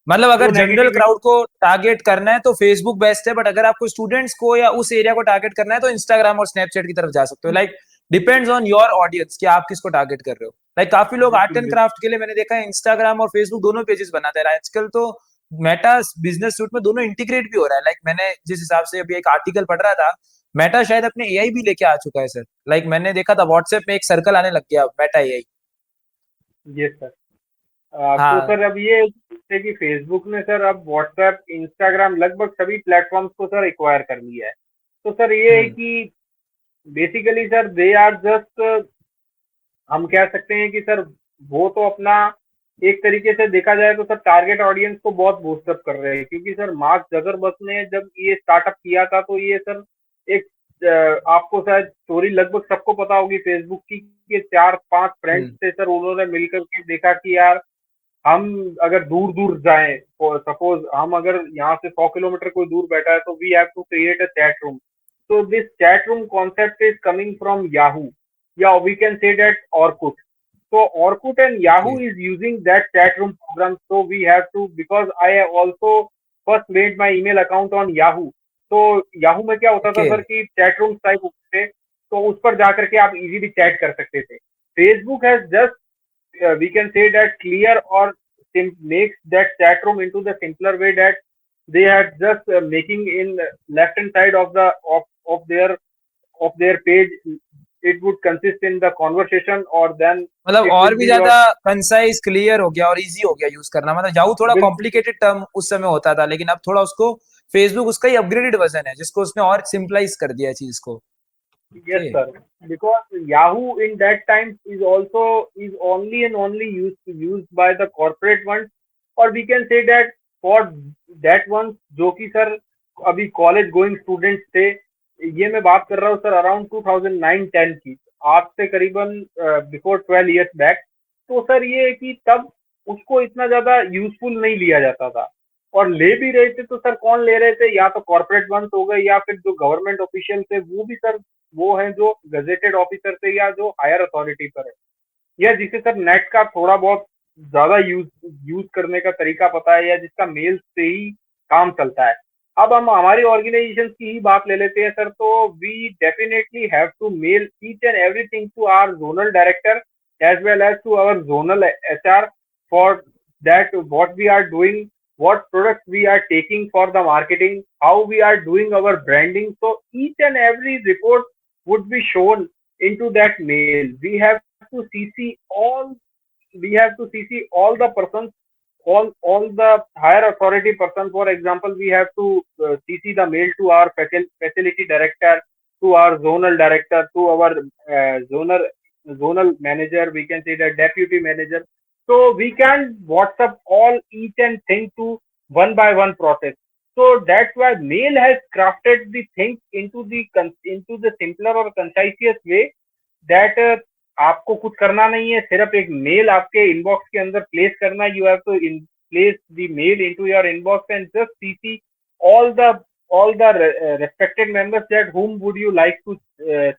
Speaker 1: मतलब अगर जनरल क्राउड को टारगेट करना है तो फेसबुक बेस्ट है, बट अगर आपको स्टूडेंट्स को या उस एरिया को टारगेट करना है तो इंस्टाग्राम और स्नैपचैट की तरफ जा सकते हो. Like depends on your audience कि आप किसको टारगेट कर रहे हो. लाइक काफी लोग आर्ट एंड क्राफ्ट के लिए मैंने देखा है इंस्टाग्राम और फेसबुक दोनों पेजेस बनाते हैं आजकल. तो मेटा बिजनेस सूट में दोनों इंटीग्रेट भी हो रहा है. लाइक मैंने जिस हिसाब से अभी एक आर्टिकल पढ़ रहा था, मेटा शायद अपने एआई भी लेके आ चुका है सर. लाइक मैंने देखा था व्हाट्सएप में एक सर्कल आने लग गया मेटा एआई.
Speaker 2: Yes sir. तो सर अब ये है कि फेसबुक ने सर अब व्हाट्सएप, इंस्टाग्राम, लगभग सभी प्लेटफॉर्म्स को सर एक्वायर कर लिया है. तो सर ये है कि basically sir they are just, हम कह सकते हैं कि सर वो तो अपना एक तरीके से देखा जाए तो सर टारगेट ऑडियंस को बहुत बूस्टअप कर रहे हैं. क्योंकि सर मार्क जकरबर्ग ने जब ये स्टार्टअप किया था तो ये सर एक आपको शायद स्टोरी लगभग सबको पता होगी फेसबुक की, कि 4-5 फ्रेंड्स थे सर, उन्होंने मिलकर के देखा कि यार हम अगर दूर दूर जाएं, सपोज हम अगर यहाँ से 100 किलोमीटर कोई दूर बैठा है, तो we have to create a chat room. So this chat room concept is coming from Yahoo. Yeah, we can say that Orkut. So Orkut and Yahoo is using that chat room program. So we have to, because I have also first made my email account on Yahoo. तो Yahoo में क्या होता था sir कि chat room type होते थे, तो उस पर जाकर के आप इजीली चैट कर सकते थे. Facebook has just we can say that clear or makes that chat room into the simpler way, that they are just making in left hand side of the of their page, it would consist in the conversation, or then
Speaker 1: मतलब और भी ज्यादा concise clear हो गया और easy हो गया use करना. मतलब याहू थोड़ा कॉम्प्लिकेटेड टर्म उस समय होता था, लेकिन अब थोड़ा उसको फेसबुक उसका ही अपग्रेडेड वर्जन है जिसको उसने और सिंपलाइज कर दिया चीज को.
Speaker 2: Yes sir, because Yahoo in that time is only and only used by the corporate ones, or we can say that for that ones जो कि सर अभी कॉलेज गोइंग स्टूडेंट्स थे. ये मैं बात कर रहा हूँ सर अराउंड 2009-10 की, आज से करीबन बिफोर 12 इयर्स बैक. तो सर ये है कि तब उसको इतना ज्यादा यूजफुल नहीं लिया जाता था, और ले भी रहे थे तो सर कौन ले रहे थे, या तो कॉर्पोरेट वंस हो गए, या फिर जो गवर्नमेंट ऑफिशियल थे वो भी सर वो है जो गजेटेड ऑफिसर थे या जो हायर अथॉरिटी पर है, या जिसे सर नेट का थोड़ा बहुत ज्यादा यूज करने का तरीका पता है, या जिसका मेल से ही काम चलता है. अब हम हमारी ऑर्गेनाइजेशन की ही बात ले लेते हैं सर. तो we definitely have to mail each and everything to our zonal director as well as to our zonal HR for that what we are doing, what products we are taking for the marketing, how we are doing our branding. So each and every report would be shown into that mail. We have to CC all the persons, all the higher authority persons. For example, we have to CC the mail to our facility director, to our zonal director, to our zonal manager, we can say the deputy manager. So we can WhatsApp all each and thing to one by one process. So that's why mail has crafted the things into the simpler or concise way, that आपको कुछ करना नहीं है, सिर्फ एक mail आपके inbox के अंदर प्लेस करना है. You have to place the mail into your inbox and just CC all the respected members that whom would you like to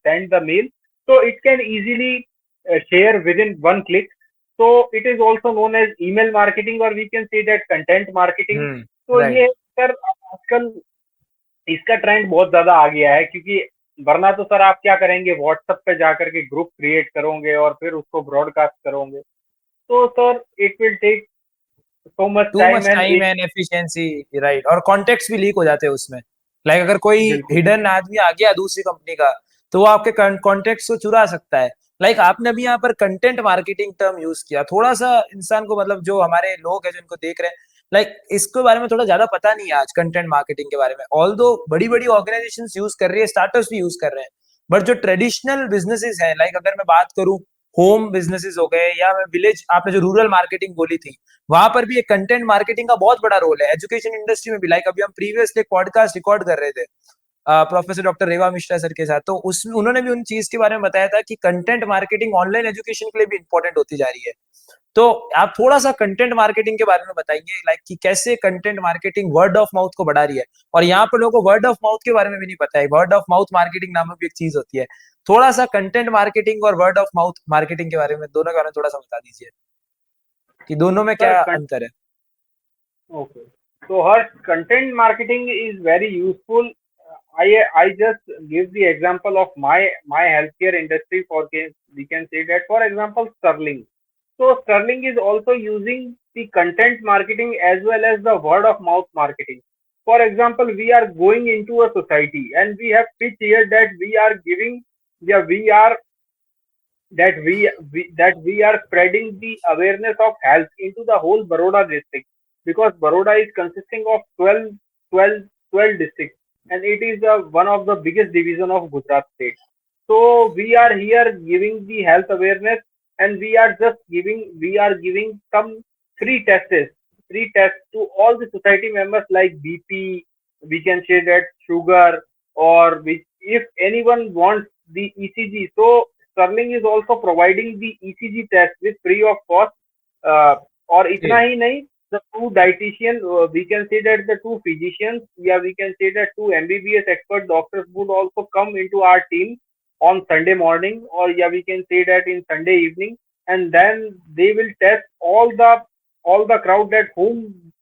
Speaker 2: send the mail, so it can easily share within one click. So it is also known as email marketing, or we can say that content marketing. तो
Speaker 1: right
Speaker 2: ये sir आजकल इसका trend बहुत ज्यादा आ गया है, क्योंकि वरना तो सर आप क्या करेंगे, व्हाट्सएप पे जाकर के ग्रुप क्रिएट करोगे और फिर उसको ब्रॉडकास्ट करोगे, तो sir it will take so much
Speaker 1: to
Speaker 2: time
Speaker 1: much
Speaker 2: and
Speaker 1: time
Speaker 2: it
Speaker 1: and efficiency, right, और कॉन्टेक्ट्स भी लीक हो जाते हैं उसमें. लाइक अगर कोई
Speaker 2: बिल्कुल
Speaker 1: हिडन आदमी आ गया दूसरी कंपनी का, तो वो आपके कॉन्टेक्ट्स को चुरा सकता है. लाइक आपने अभी यहाँ पर कंटेंट मार्केटिंग टर्म यूज किया, थोड़ा सा इंसान को मतलब जो हमारे लोग हैं जो इनको देख रहे हैं, लाइक इसके बारे में थोड़ा ज्यादा पता नहीं है आज कंटेंट मार्केटिंग के बारे में. ऑल दो बड़ी बड़ी ऑर्गेनाइजेशंस यूज कर रही है, स्टार्टअप्स भी यूज कर रहे हैं, बट जो ट्रेडिशनल बिजनेसेस हैं, लाइक अगर मैं बात करूं होम बिजनेसेस हो गए, या मैं विलेज, आपने जो रूरल मार्केटिंग बोली थी, वहां पर भी एक कंटेंट मार्केटिंग का बहुत बड़ा रोल है. एजुकेशन इंडस्ट्री में भी, लाइक अभी हम प्रीवियसली एक पॉडकास्ट रिकॉर्ड कर रहे थे प्रोफेसर डॉक्टर रेवा मिश्रा सर के साथ, तो उसमें उन्होंने भी उन चीज के बारे में बताया था कि कंटेंट मार्केटिंग ऑनलाइन एजुकेशन के लिए भी इंपॉर्टेंट होती जा रही है. तो आप थोड़ा सा कंटेंट मार्केटिंग के बारे में बताएंगे, लाइक कि कैसे content marketing word of mouth को बढ़ा रही है. और यहाँ पर लोगों को वर्ड ऑफ माउथ के बारे में भी नहीं पता है, वर्ड ऑफ माउथ मार्केटिंग नामक भी एक चीज होती है. थोड़ा सा कंटेंट मार्केटिंग और वर्ड ऑफ माउथ मार्केटिंग के बारे में, दोनों के बारे में थोड़ा सा बता दीजिए कि दोनों में
Speaker 2: सर.
Speaker 1: क्या अंतर है.
Speaker 2: Okay. So her content marketing is very useful. I just give the example of my healthcare industry. We can say that, for example, Sterling. So Sterling is also using the content marketing as well as the word of mouth marketing. For example, we are going into a society and we have pitched here that we are giving, yeah, we are that we are spreading the awareness of health into the whole Baroda district, because Baroda is consisting of 12 districts, and it is one of the biggest division of Gujarat state. So we are here giving the health awareness, and we are giving some free tests to all the society members, like BP, we can say that sugar, or if anyone wants the ECG. So Sterling is also providing the ECG test with free of cost. और इतना ही नहीं, the two dietitian, we can say that the two physicians, yeah, we can say that two MBBS expert doctors would also come into our team on Sunday morning, or yeah, we can say that in Sunday evening, and then they will test all the crowd that whom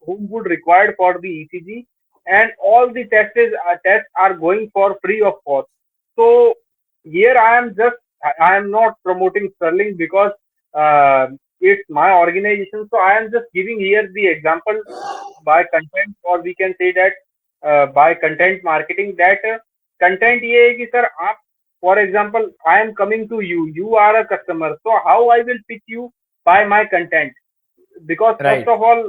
Speaker 2: would required for the ECG, and all the tests are going for free of cost. So here I am not promoting Sterling because it's my organization. So I am just giving here the example by content, or we can say that by content marketing, that content ये है कि sir आप, for example, I am coming to you, you are a customer, so how I will pitch you by my content? Because first
Speaker 1: right
Speaker 2: of all,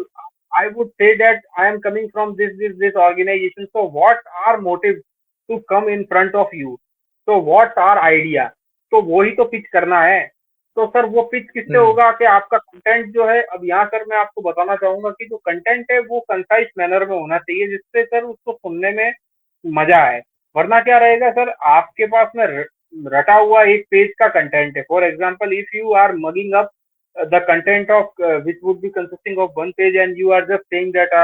Speaker 2: I would say that I am coming from this organization. So what are motives to come in front of you? So what are idea? तो वही तो pitch करना है. तो sir वो pitch किससे होगा कि आपका कंटेंट जो है, अब यहाँ सर मैं आपको बताना चाहूंगा कि जो कंटेंट है वो कंसाइज मैनर में होना चाहिए, जिससे सर उसको सुनने में मजा आए. वरना क्या रहेगा सर, आपके पास में रटा हुआ एक पेज का कंटेंट है. For example, if you are mugging up the content of which would be consisting of one page, and you are just saying that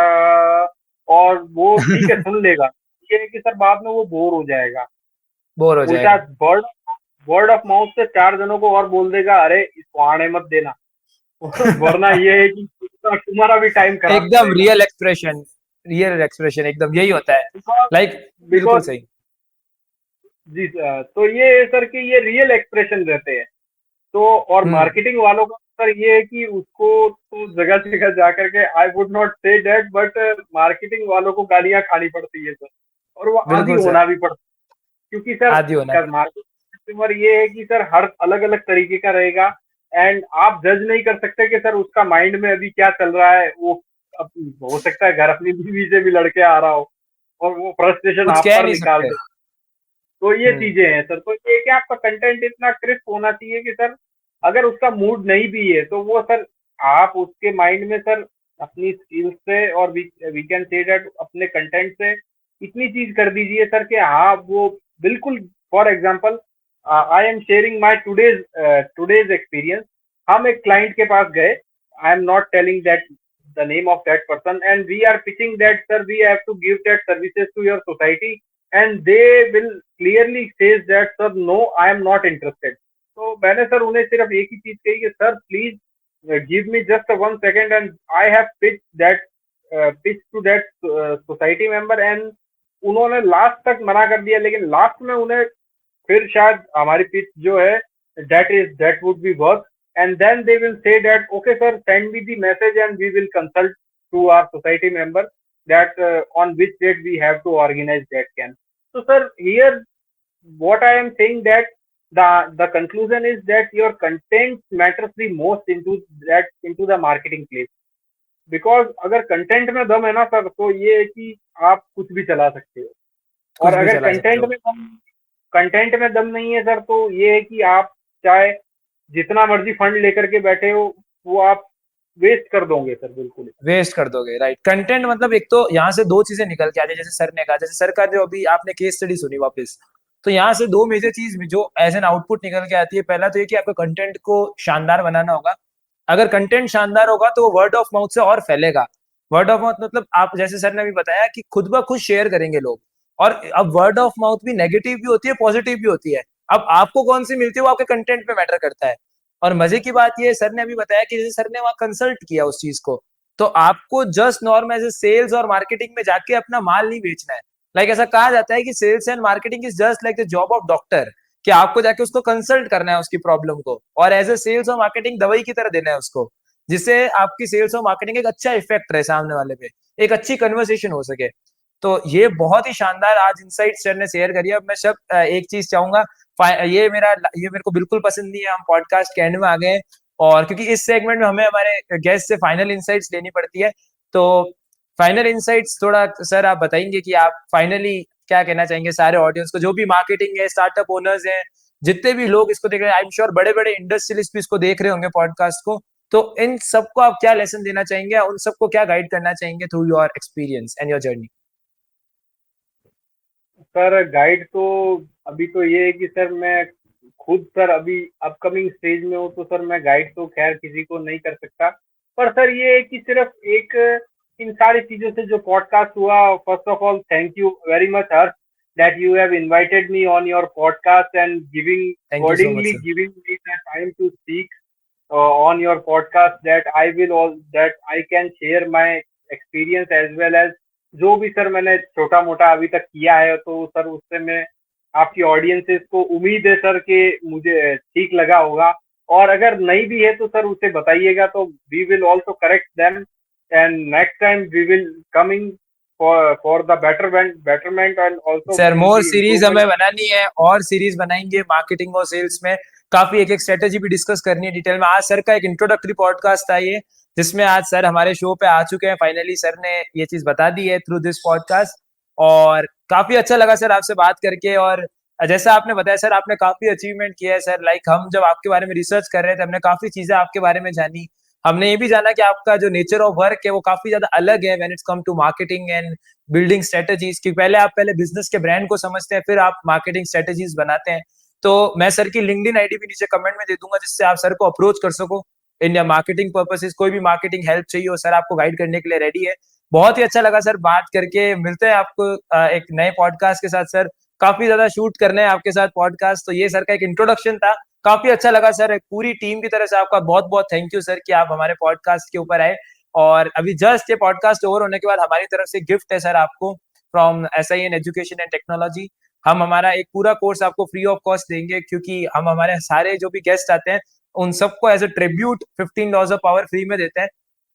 Speaker 2: और वो ठीक है सुन लेगा, ये है कि सर बाद में वो बोर हो जाएगा.
Speaker 1: बोर हो
Speaker 2: उल्टा
Speaker 1: जाएगा.
Speaker 2: वर्ड ऑफ माउथ से 4 जनों को और बोल देगा, अरे इसको आने मत देना. वरना ये है कि तुम्हारा भी टाइम खराब
Speaker 1: एकदम
Speaker 2: करेगा.
Speaker 1: रियल एक्सप्रेशन एकदम यही होता है.
Speaker 2: बिकॉज
Speaker 1: लाइक बिल्कुल
Speaker 2: बिकॉज
Speaker 1: सही.
Speaker 2: जी सर, तो ये है सर कि ये रियल एक्सप्रेशन रहते हैं. तो और मार्केटिंग वालों का सर ये है कि उसको तो जगह जगह जा करके, I would not say that, but marketing वालों को गालियां खानी पड़ती है सर, और वो आदी
Speaker 1: बिल्कुल सर,
Speaker 2: होना भी पड़ता है. क्योंकि सर
Speaker 1: आदि होना.
Speaker 2: मार्केटिंग कस्टमर ये है कि सर हर अलग अलग तरीके का रहेगा, एंड आप जज नहीं कर सकते कि सर उसका माइंड में अभी क्या चल रहा है. वो हो सकता है घर अपनी बीवी से भी लड़के आ रहा हो, और वो फ्रस्ट्रेशन
Speaker 1: कुछ
Speaker 2: आप
Speaker 1: कह
Speaker 2: पर
Speaker 1: नहीं
Speaker 2: निकाल
Speaker 1: सकते.
Speaker 2: दे. तो ये चीजें हैं सर. तो ये कि आपका कंटेंट इतना क्रिस्प होना चाहिए कि सर अगर उसका मूड नहीं भी है, तो वो सर आप उसके माइंड में सर अपनी स्किल्स से, और वी कैन से दैट अपने कंटेंट से इतनी चीज कर दीजिए सर कि हाँ वो बिल्कुल. For example, I am sharing my today's experience. हम एक क्लाइंट के पास गए, I am not telling that the name of that person, and we are pitching that sir we have to give that services to your society, and they will clearly says that sir no I am not interested. तो मैंने sir उन्हें सिर्फ एक ही चीज कही कि sir please give me just a 1 second and I have pitched to that society member, and उन्होंने last तक मना कर दिया, लेकिन लास्ट में उन्हें फिर शायद हमारी पिच जो है that would be work, and then they will say that okay sir send me the message and we will consult to our society member that on which date we have to organize that camp. So sir, here what I am saying that the conclusion is that your content matters the most into the marketing place, because अगर content में दम है ना sir, तो ये है कि आप कुछ भी चला सकते हो।
Speaker 1: कुछ
Speaker 2: और
Speaker 1: भी
Speaker 2: अगर
Speaker 1: चला सकते हो।
Speaker 2: कंटेंट में दम नहीं है सर, तो ये है कि आप चाहे जितना मर्जी फंड लेकर के बैठे हो, वो आप वेस्ट कर दोगे सर, बिल्कुल।
Speaker 1: वेस्ट कर दोगे, राइट। कंटेंट मतलब एक तो यहाँ से दो चीजें निकल के आती है, जैसे सर ने कहा, जैसे सर का जो अभी आपने केस स्टडी सुनी वापस, तो यहाँ से दो मेजर चीज जो एज एन आउटपुट निकल के आती है। पहला तो ये कि आपको कंटेंट को शानदार बनाना होगा। अगर कंटेंट शानदार होगा तो वर्ड ऑफ माउथ से और फैलेगा। वर्ड ऑफ माउथ मतलब आप जैसे सर ने भी बताया कि खुद ब खुद शेयर करेंगे लोग। और अब वर्ड ऑफ माउथ भी नेगेटिव भी होती है, पॉजिटिव भी होती है। अब आपको कौन सी मिलती है वो आपके कंटेंट पे मैटर करता है। और मजे की बात ये, सर ने अभी बताया कि जैसे सर ने वहां कंसल्ट किया उस चीज को, तो आपको जस्ट नॉर्मल एज सेल्स और मार्केटिंग में जाके अपना माल नहीं बेचना है। लाइक ऐसा कहा जाता है कि sales and marketing is just like the job of doctor, कि आपको जाके उसको कंसल्ट करना है उसकी प्रॉब्लम को, और एज ए सेल्स और मार्केटिंग दवाई की तरह देना है उसको, जिससे आपकी सेल्स और मार्केटिंग एक अच्छा इफेक्ट रहे सामने वाले पे, एक अच्छी कन्वर्सेशन हो सके। तो ये बहुत ही शानदार आज इनसाइट सर ने शेयर करी है। अब मैं सब एक चीज चाहूंगा, ये मेरे को बिल्कुल पसंद नहीं है, हम पॉडकास्ट के एंड में आ गए हैं, और क्योंकि इस सेगमेंट में हमें हमारे गेस्ट से फाइनल इनसाइट्स लेनी पड़ती है, तो फाइनल इनसाइट्स थोड़ा सर आप बताएंगे कि आप फाइनली क्या कहना चाहेंगे सारे ऑडियंस को, जो भी मार्केटिंग है, स्टार्टअप ओनर्स हैं, जितने भी लोग इसको देख रहे हैं, आई एम श्योर बड़े बड़े इंडस्ट्रियलिस्ट भी इसको देख रहे होंगे पॉडकास्ट को, तो इन सबको आप क्या लेसन देना चाहेंगे, उन सबको क्या गाइड करना चाहेंगे through your experience and your journey?
Speaker 2: Sir guide तो अभी तो ये है कि सर मैं खुद सर अभी अपकमिंग स्टेज में हूँ, तो सर मैं गाइड तो खैर किसी को नहीं कर सकता। पर सर ये है कि सिर्फ एक इन सारी चीजों से जो पॉडकास्ट हुआ, first of all thank you very much Harsh that you have invited me on your podcast and
Speaker 1: thank you so much
Speaker 2: accordingly
Speaker 1: sir.
Speaker 2: giving me the time to speak on your podcast, that I can share my experience as well as जो भी sir मैंने छोटा मोटा अभी तक किया है, तो सर उससे मैं आपकी ऑडियंसेस को उम्मीद है सर कि मुझे ठीक लगा होगा, और अगर नहीं भी है तो सर उसे बताइएगा, तो we will also correct them, and next time we will coming for the betterment and also
Speaker 1: sir
Speaker 2: will
Speaker 1: more
Speaker 2: be
Speaker 1: series
Speaker 2: improvement.
Speaker 1: हमें बनानी है, और सीरीज बनाएंगे मार्केटिंग और सेल्स में, काफी एक एक स्ट्रेटेजी भी डिस्कस करनी है डिटेल में। आज सर का एक इंट्रोडक्टरी पॉडकास्ट था ये, जिसमें आज सर हमारे शो पे आ चुके हैं, फाइनली सर ने ये चीज बता दी है थ्रू दिस पॉडकास्ट, और काफी अच्छा लगा सर आपसे बात करके। और जैसा आपने बताया सर, आपने काफी अचीवमेंट किया है सर। लाइक हम जब आपके बारे में रिसर्च कर रहे थे, हमने काफी चीजें आपके बारे में जानी। हमने ये भी जाना कि आपका जो नेचर ऑफ वर्क है वो काफी ज्यादा अलग है when it's come to marketing and building strategies, कि पहले बिजनेस के ब्रांड को समझते हैं, फिर आप मार्केटिंग स्ट्रेटेजीज बनाते हैं। तो मैं सर की लिंक्डइन आईडी भी नीचे कमेंट में दे दूंगा, जिससे आप सर को अप्रोच कर सको इन मार्केटिंग पर्पसेस। कोई भी मार्केटिंग हेल्प चाहिए हो, सर आपको गाइड करने के लिए रेडी है। बहुत ही अच्छा लगा सर बात करके। मिलते हैं आपको एक नए पॉडकास्ट के साथ सर। काफी ज्यादा शूट करने हैं आपके साथ पॉडकास्ट, तो ये सर का एक इंट्रोडक्शन था। काफी अच्छा लगा सर। एक पूरी टीम की तरफ से आपका बहुत बहुत थैंक यू सर कि आप हमारे पॉडकास्ट के ऊपर आए। और अभी जस्ट ये पॉडकास्ट ओवर होने के बाद हमारी तरफ से गिफ्ट है सर आपको, from SIN education and technology. हम हमारा एक पूरा कोर्स आपको फ्री ऑफ कॉस्ट देंगे, क्योंकि हम हमारे सारे जो भी गेस्ट आते हैं उन सबको as a tribute 15 laws of power free में देते हैं।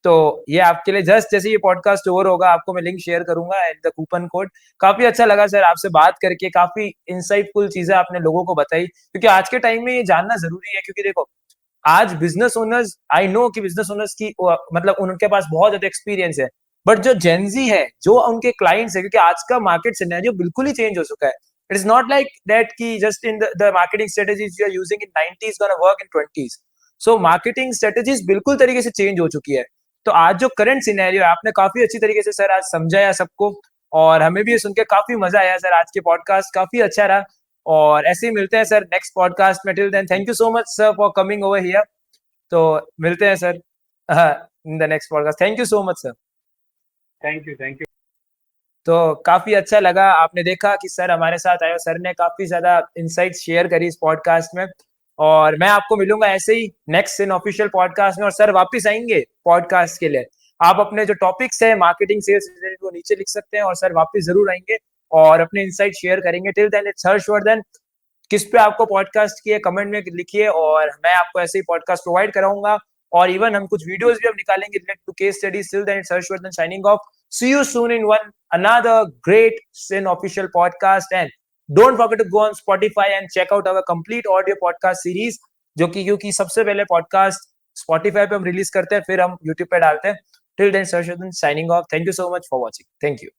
Speaker 1: तो ये आपके लिए जस्ट जैसे ये पॉडकास्ट ओवर होगा, आपको मैं लिंक शेयर करूंगा एंड द कूपन कोड। काफी अच्छा लगा सर आपसे बात करके, काफी इंसाइटफुल चीजें आपने लोगों को बताई, क्योंकि आज के टाइम में ये जानना जरूरी है। क्योंकि देखो, आज बिजनेस ओनर्स, आई नो कि बिजनेस ओनर्स की मतलब उनके पास बहुत ज्यादा एक्सपीरियंस है, बट जो जेनजी है, जो उनके क्लाइंट्स है, क्योंकि आज का मार्केट सिनेरियो बिल्कुल ही चेंज हो चुका है। It is not like that कि just in the marketing strategies you are using in 90s gonna work in 20s। So marketing strategies बिल्कुल तरीके से चेंज हो चुकी है। तो आज जो करंट सिनेरियो है, आपने काफी अच्छी तरीके से सर आज समझाया सबको, और हमें भी ये सुन के काफी मजा आया सर। आज के पॉडकास्ट काफी अच्छा रहा। और ऐसे ही मिलते हैं सर नेक्स्ट पॉडकास्ट में। Till then thank you so much sir for coming over here. तो मिलते हैं sir in the next podcast. Thank you so much sir.
Speaker 2: Thank you, thank you.
Speaker 1: तो काफी अच्छा लगा, आपने देखा कि सर हमारे साथ आए, सर ने काफी ज्यादा इनसाइट्स शेयर करी इस पॉडकास्ट में। और मैं आपको मिलूंगा ऐसे ही नेक्स्ट इन ऑफिशियल पॉडकास्ट में, और सर वापस आएंगे पॉडकास्ट के लिए। आप अपने जो टॉपिक्स है मार्केटिंग सेल्स रिलेटेड वो नीचे लिख सकते हैं, और सर वापस जरूर आएंगे और अपने इनसाइट शेयर करेंगे। Till then it's Harshvardhan. किस पे आपको पॉडकास्ट की है कमेंट में लिखिए, और मैं आपको ऐसे ही पॉडकास्ट प्रोवाइड कराऊंगा। और इवन हम कुछ वीडियोस भी हम निकालेंगे related to case studies. Till then it's Harshvardhan signing off. See you soon in one another great Sin official podcast, and don't forget to go on Spotify and check out our complete audio podcast series, जो कि क्योंकि सबसे पहले podcast Spotify पे हम release करते हैं, फिर हम YouTube पे डालते हैं। Till then, Sarshadhan signing off. Thank you so much for watching. Thank you.